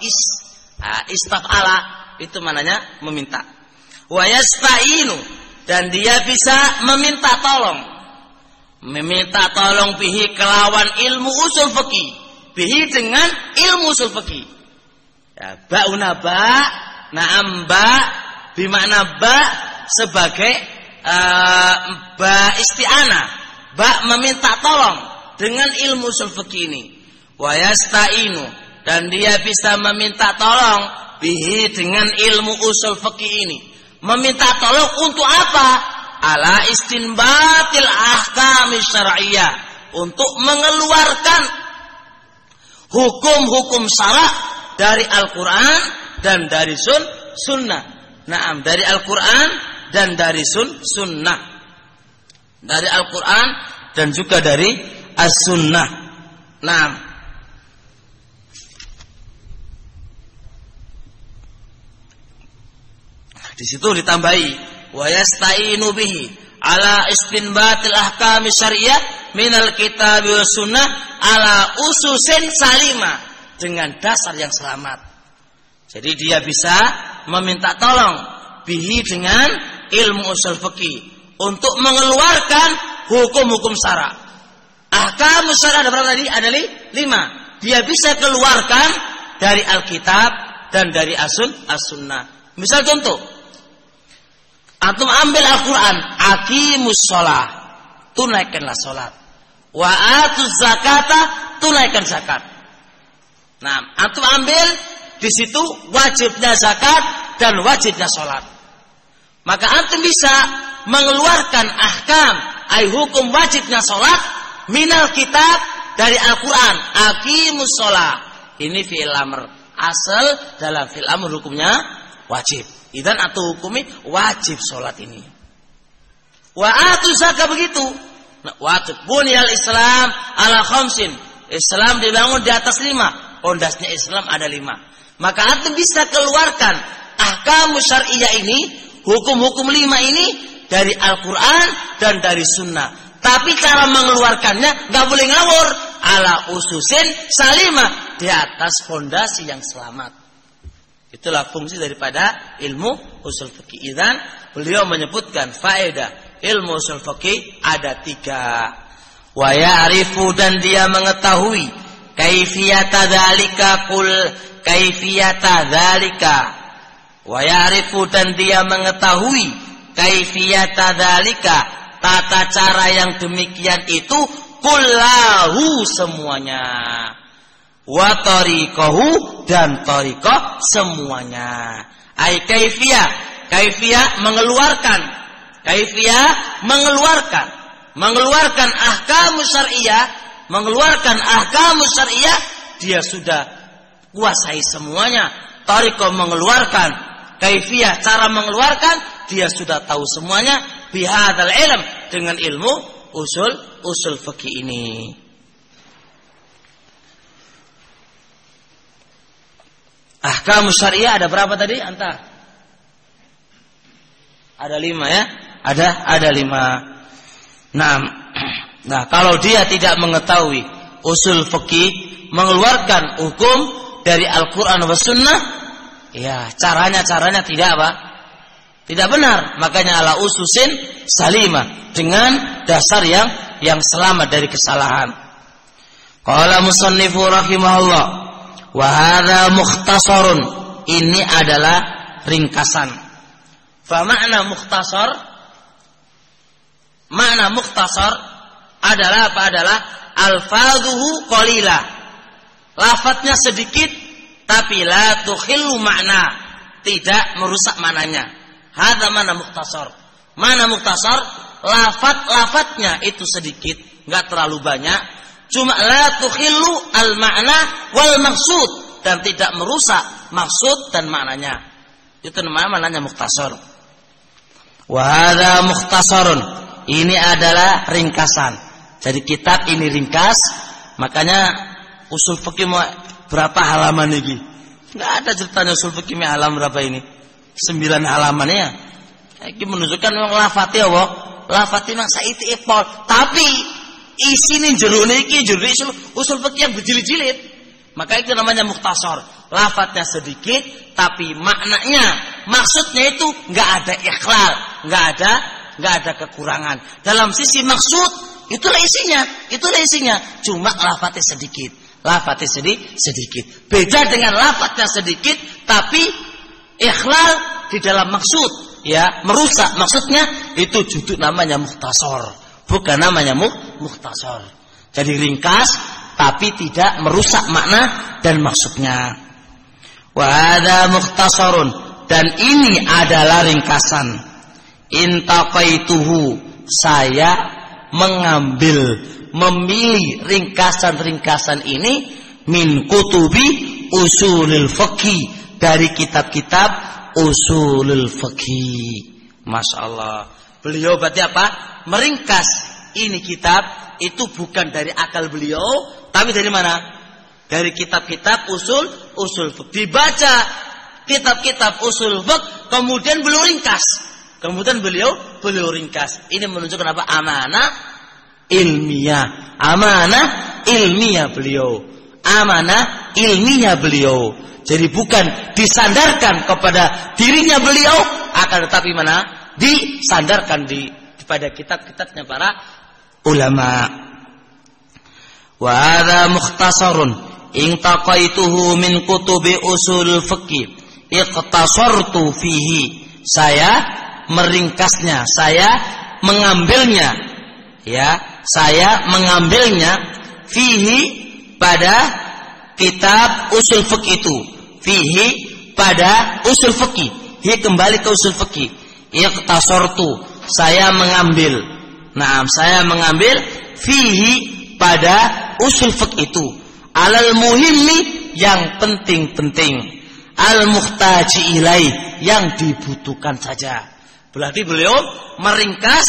istaf'ala, itu mananya meminta. Wa yasta'inu, dan dia bisa meminta tolong. Meminta tolong bihi kelawan ilmu usul fikih. Bihi dengan ilmu usul fikih. Ya, ba'una ba, na'am ba, bimakna ba sebagai ba isti'anah. Ba meminta tolong dengan ilmu usul fikih ini. Wa yasta'inu, dan dia bisa meminta tolong bihi dengan ilmu usul fikih ini. Meminta tolong untuk apa? Ala istinbatil ahkam syar'iyyah, untuk mengeluarkan hukum-hukum syara' dari Al-Qur'an dan dari sunnah. Naam, dari Al-Qur'an dan dari sunnah. Dari Al-Qur'an dan juga dari as-sunnah. Naam. Di situ ditambahi wa yasta'inu bihi ala istinbatil ahkam syar'iyyah minal kitab wa sunnah ala ususin salima, dengan dasar yang selamat. Jadi dia bisa meminta tolong bihi dengan ilmu usul fikih untuk mengeluarkan hukum-hukum syara'. Ahkam syara' ada berapa tadi? Ada 5. Dia bisa keluarkan dari Alkitab dan dari as-sunnah. Misal contoh, antum ambil Al-Quran, aqimus sholah, tunaikanlah sholat. Wa atuz zakata, tunaikan zakat. Nah, antum ambil di situ wajibnya zakat dan wajibnya sholat. Maka antum bisa mengeluarkan ahkam, ay hukum wajibnya sholat minal kitab dari Al-Quran. Aqimus sholah. Ini fi'il amr. Asal dalam fi'il amr hukumnya wajib. Idan atau hukumi wajib sholat ini. Wa atu zakat begitu. Wajib. Bunyal Islam ala khamsin. Islam dibangun di atas 5. Pondasnya Islam ada 5. Maka antum bisa keluarkan ahkam syar'iyyah ini, hukum-hukum 5 ini dari Al-Quran dan dari Sunnah. Tapi cara mengeluarkannya nggak boleh ngawur. Ala ususin salimah, di atas fondasi yang selamat. Itulah fungsi daripada ilmu usul fikih. Dan beliau menyebutkan faedah ilmu usul fikih ada 3. Wa ya'rifu, dan dia mengetahui kaifiyata dzalika qul kaifiyata dzalika wa ya'rifu, dan dia mengetahui kaifiyata dzalika, tata cara yang demikian itu, kullahu semuanya, wa tariqahu, dan tariqah semuanya. Ai kaifiyah mengeluarkan, mengeluarkan ahkamu syariah, dia sudah kuasai semuanya. Tariqah mengeluarkan, kaifiyah cara mengeluarkan, dia sudah tahu semuanya. Bihadzal ilm, dengan ilmu usul fikih ini. Ahkamu syariah ada berapa tadi? Anta? Ada 5 ya? Ada 5. Nah, kalau dia tidak mengetahui usul fikih, mengeluarkan hukum dari Al-Qur'an wa Sunnah, ya caranya tidak apa? Tidak benar. Makanya ala ususin salimah, dengan dasar yang selamat dari kesalahan. Qala musannifu rahimahullah, wa hadza mukhtasarun, ini adalah ringkasan. Fa makna mukhtasar adalah apa? Adalah alfadhuhu qalila, lafadznya sedikit tapi la tukhillu makna, tidak merusak maknanya. Hadza mana mukhtasar. Mana mukhtasar? Lafadznya itu sedikit, enggak terlalu banyak, cuma la tukhillu al makna wal maksud, dan tidak merusak maksud dan maknanya. Itu namanya mukhtasar. Wa hadza mukhtasarun, ini adalah ringkasan. Jadi kitab ini ringkas, makanya usul fikih berapa halaman ini? Enggak ada ceritanya usul fikih halaman berapa ini? 9 halamannya. Ini menunjukkan memang lafadznya apa? Lafadznya memang saiti ipol, tapi isine jero niki jero usul fikih yang berjilid-jilid. Maka itu namanya mukhtasar. Lafadznya sedikit tapi maknanya, maksudnya itu enggak ada ikhlal, enggak ada kekurangan. Dalam sisi maksud itulah isinya. Cuma lafadznya sedikit. Sedikit. Beda dengan lafadznya sedikit tapi ikhlal di dalam maksud, ya, merusak maksudnya, itu judul namanya mukhtasar, bukan namanya mukhtasar. Jadi ringkas tapi tidak merusak makna dan maksudnya. Wa hadza mukhtasarun, dan ini adalah ringkasan. Intaqaituhu, saya memilih ringkasan-ringkasan ini min kutubi usulil fiqh, dari kitab-kitab usulul fikih. Masya Allah. Beliau berarti apa? Meringkas ini kitab itu bukan dari akal beliau, tapi dari mana? Dari kitab-kitab usul fikih. Dibaca kitab-kitab usul fikih, kemudian beliau ringkas. Ini menunjukkan apa? Amanah ilmiah beliau. Jadi bukan disandarkan kepada dirinya beliau, akan tetapi mana? Disandarkan pada kitab-kitabnya para ulama. Wa hadza mukhtasarun intaqaituhu min kutubi usul fiqh iqtasartu fihi. Saya meringkasnya, saya mengambilnya fihi, pada kitab usul fiqh itu. Fihi, pada usul fikih. Dia kembali ke usul fikih. Iqtasartu, saya mengambil. Saya mengambil fihi, pada usul fikih itu. Alal muhimmi, yang penting-penting. Al muhtaji ilai, yang dibutuhkan saja. Berarti beliau meringkas,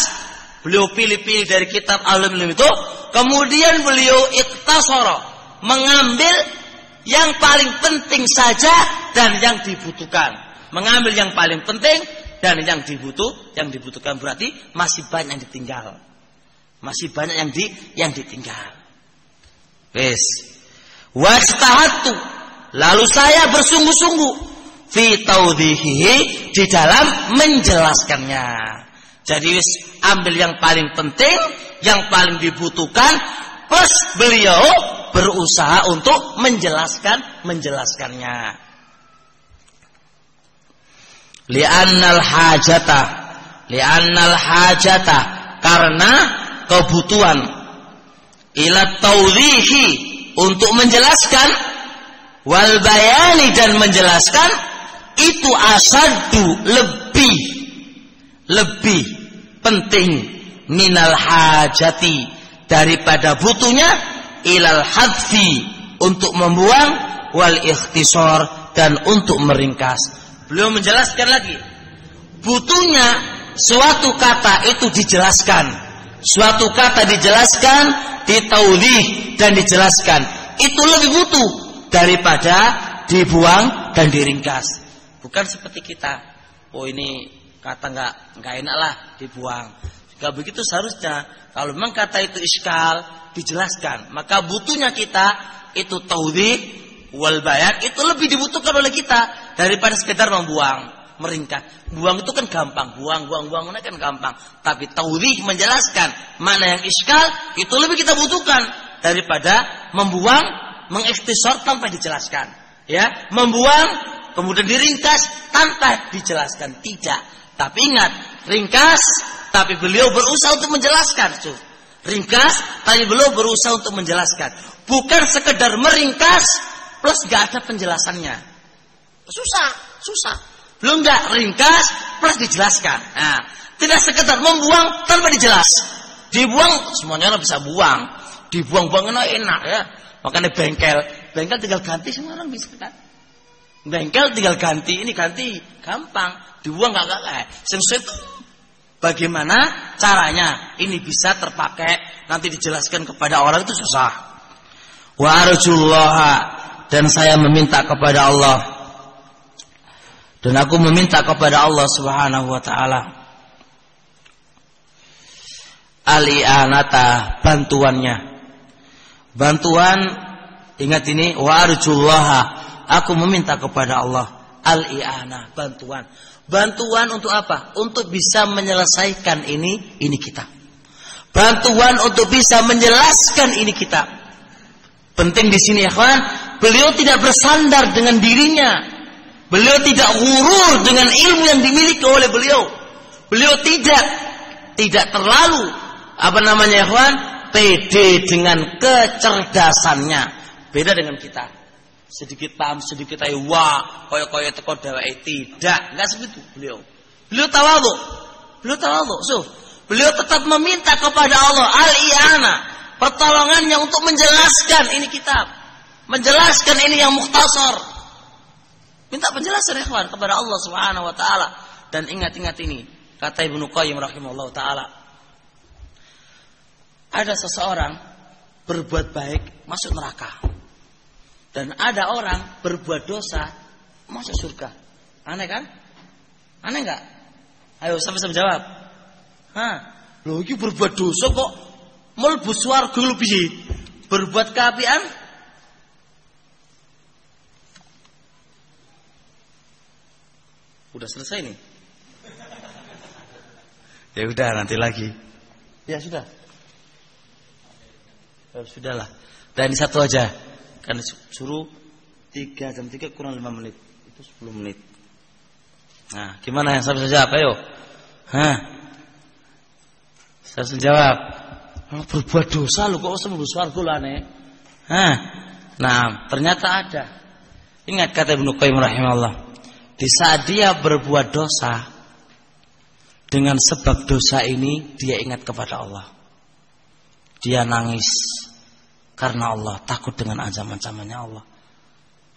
beliau pilih-pilih dari kitab al-ilm itu, kemudian beliau iqtasara, mengambil yang paling penting saja dan yang dibutuhkan. Mengambil yang paling penting dan yang dibutuhkan, berarti masih banyak yang ditinggal. Wes. Wajtahattu, lalu saya bersungguh-sungguh fi taudhihi, di dalam menjelaskannya. Jadi ambil yang paling penting, yang paling dibutuhkan, plus beliau berusaha untuk menjelaskannya. Li'annal hajata karena kebutuhan ila tawdihi untuk menjelaskan wal bayani dan menjelaskan itu asaddu lebih penting minal hajati daripada butuhnya ilal hadfi untuk membuang wal ikhtisar dan untuk meringkas. Beliau menjelaskan lagi butuhnya suatu kata itu dijelaskan, suatu kata dijelaskan, ditawdih dan dijelaskan itu lebih butuh daripada dibuang dan diringkas. Bukan seperti kita, oh ini kata nggak enak lah dibuang. Gak begitu seharusnya. Kalau memang kata itu iskal dijelaskan, maka butuhnya kita itu tawdih wal bayan itu lebih dibutuhkan oleh kita daripada sekedar membuang, meringkas. Buang itu kan gampang, buang itu kan gampang. Tapi tawdih menjelaskan mana yang iskal itu lebih kita butuhkan daripada membuang, mengikhtisar tanpa dijelaskan. Ya, membuang kemudian diringkas tanpa dijelaskan, tidak. Tapi ingat, ringkas tapi beliau berusaha untuk menjelaskan. Ringkas tapi beliau berusaha untuk menjelaskan. Bukan sekedar meringkas plus gak ada penjelasannya. Susah. Belum gak ringkas plus dijelaskan. Nah, tidak sekedar membuang tanpa dijelas. Dibuang semuanya orang bisa buang. Dibuang-buang enak ya. Makanya bengkel tinggal ganti semua orang bisa kan. Bengkel tinggal ganti, ini ganti gampang, dibuang gak sensuit. Bagaimana caranya ini bisa terpakai nanti dijelaskan kepada orang itu susah. Wa arjullaha dan saya meminta kepada Allah dan aku meminta kepada Allah Subhanahu wa taala al-i'anata bantuan ingat ini wa arjullaha aku meminta kepada Allah al-i'anah bantuan untuk apa? Untuk bisa menyelesaikan ini kita. Bantuan untuk bisa menjelaskan ini kita. Penting di sini ya kawan, beliau tidak bersandar dengan dirinya. Beliau tidak ghurur dengan ilmu yang dimiliki oleh beliau. Beliau tidak terlalu ya kawan, pede dengan kecerdasannya. Beda dengan kita. Sedikit paham, sedikit ayo wah, koyo teko dheweke tidak, enggak segitu beliau. Beliau tawadhu. Beliau tetap meminta kepada Allah al-i'ana, pertolongannya untuk menjelaskan ini kitab, menjelaskan ini yang mukhtasar. Minta penjelasan ikhwan kepada Allah Subhanahu wa taala dan ingat ini, kata Ibnu Qayyim rahimahullah taala. Ada seseorang berbuat baik masuk neraka. Dan ada orang berbuat dosa masuk surga. Aneh kan? Aneh enggak? Ayo sama-sama jawab. Loh iki berbuat dosa kok mlebu swarga lho piye? Berbuat keapian udah selesai nih. Ya udah nanti lagi. Ya sudah. Ya sudahlah. Dan satu aja. Kan suruh 3 jam 3 kurang 5 menit. Itu 10 menit. Nah, gimana yang saya bisa jawab? Ayo. Saya bisa jawab. Berbuat dosa lu kok sembuh swarga lho aneh. Nah, ternyata ada. Ingat kata Ibnu Qayyim rahimahullah. Di saat dia berbuat dosa, dengan sebab dosa ini dia ingat kepada Allah. Dia nangis karena Allah, takut dengan ancaman-ancamannya Allah.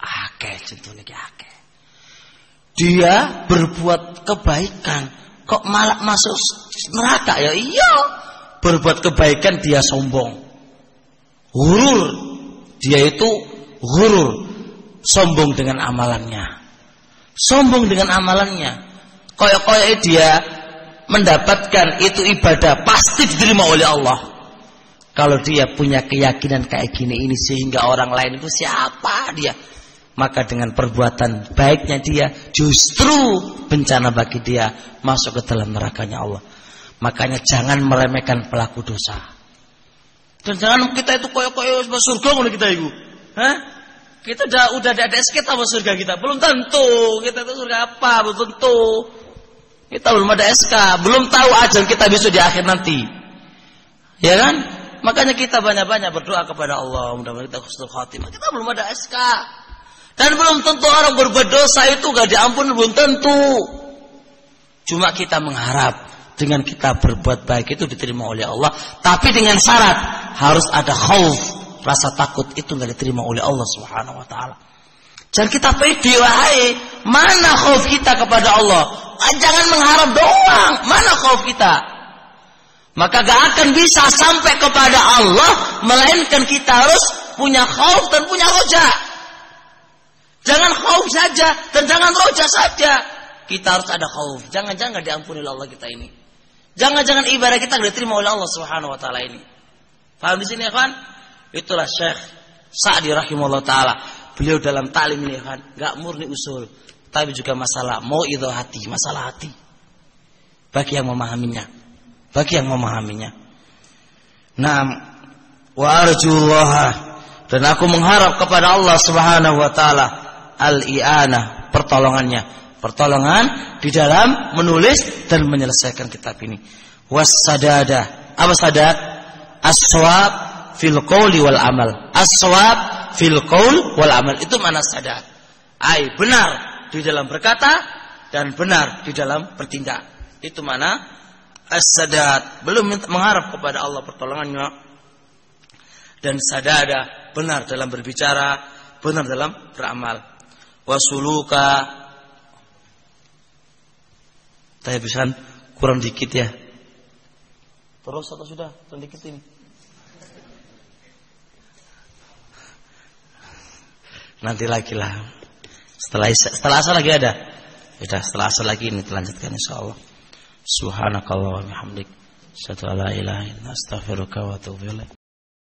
Akeh. Dia berbuat kebaikan, kok malah masuk neraka ya? Iya. Berbuat kebaikan dia sombong. Ghurur. Dia itu ghurur. Sombong dengan amalannya. Koyok-koyok dia mendapatkan itu ibadah pasti diterima oleh Allah. Kalau dia punya keyakinan kayak gini ini sehingga orang lain itu siapa dia, maka dengan perbuatan baiknya dia justru bencana bagi dia masuk ke dalam nerakanya Allah. Makanya jangan meremehkan pelaku dosa. Dan jangan kita itu koyo-koyo sama surga ngono kita itu. Hah? Kita udah ada SK sama surga kita. Belum tentu. Kita itu surga apa? Belum tentu. Kita belum ada SK, belum tahu ajal kita besok di akhir nanti. Ya kan? Makanya kita banyak-banyak berdoa kepada Allah, mudah-mudahan kita husnul khatimah. Kita belum ada SK. Dan belum tentu orang berbuat dosa itu gak diampuni, belum tentu. Cuma kita mengharap dengan kita berbuat baik itu diterima oleh Allah, tapi dengan syarat harus ada khauf, rasa takut itu gak diterima oleh Allah Subhanahu wa taala. Jangan kita pede wahai, mana khauf kita kepada Allah? Jangan mengharap doang, mana khauf kita? Maka gak akan bisa sampai kepada Allah melainkan kita harus punya khauf dan punya roja. Jangan khauf saja dan jangan roja saja. Kita harus ada khauf. Jangan-jangan diampuni oleh Allah kita ini. Jangan-jangan ibadah kita diterima oleh Allah Subhanahu wa taala ini. Paham di sini ya kan? Itulah Syekh Sa'di rahimahullah taala. Beliau dalam ta'lim ini kan enggak murni usul, tapi juga masalah mau'idhah hati, masalah hati. Bagi yang memahaminya. Bagi yang memahaminya. Naam wa arjullah, dan aku mengharap kepada Allah Subhanahu wa taala al-i'anah, pertolongan di dalam menulis dan menyelesaikan kitab ini. Was-sadada, apa sadad? As-shawab fil qauli wal amal. As-shawab fil qaul wal amal, itu mana sadad? Ai benar di dalam berkata dan benar di dalam bertindak. Itu mana as-sadad. Belum mengharap kepada Allah pertolongannya. Dan sadada, benar dalam berbicara, benar dalam beramal. Wasuluka, saya bisa kurang dikit ya. Terus atau sudah? Kurang dikit ini. Nanti lagi lah. Setelah asar lagi ada. Sudah, setelah asar lagi ini dilanjutkan insyaallah. Subhanakallah wa bihamdik, asyhadu an la ilaha illa anta, astaghfiruka wa atubu ilaik.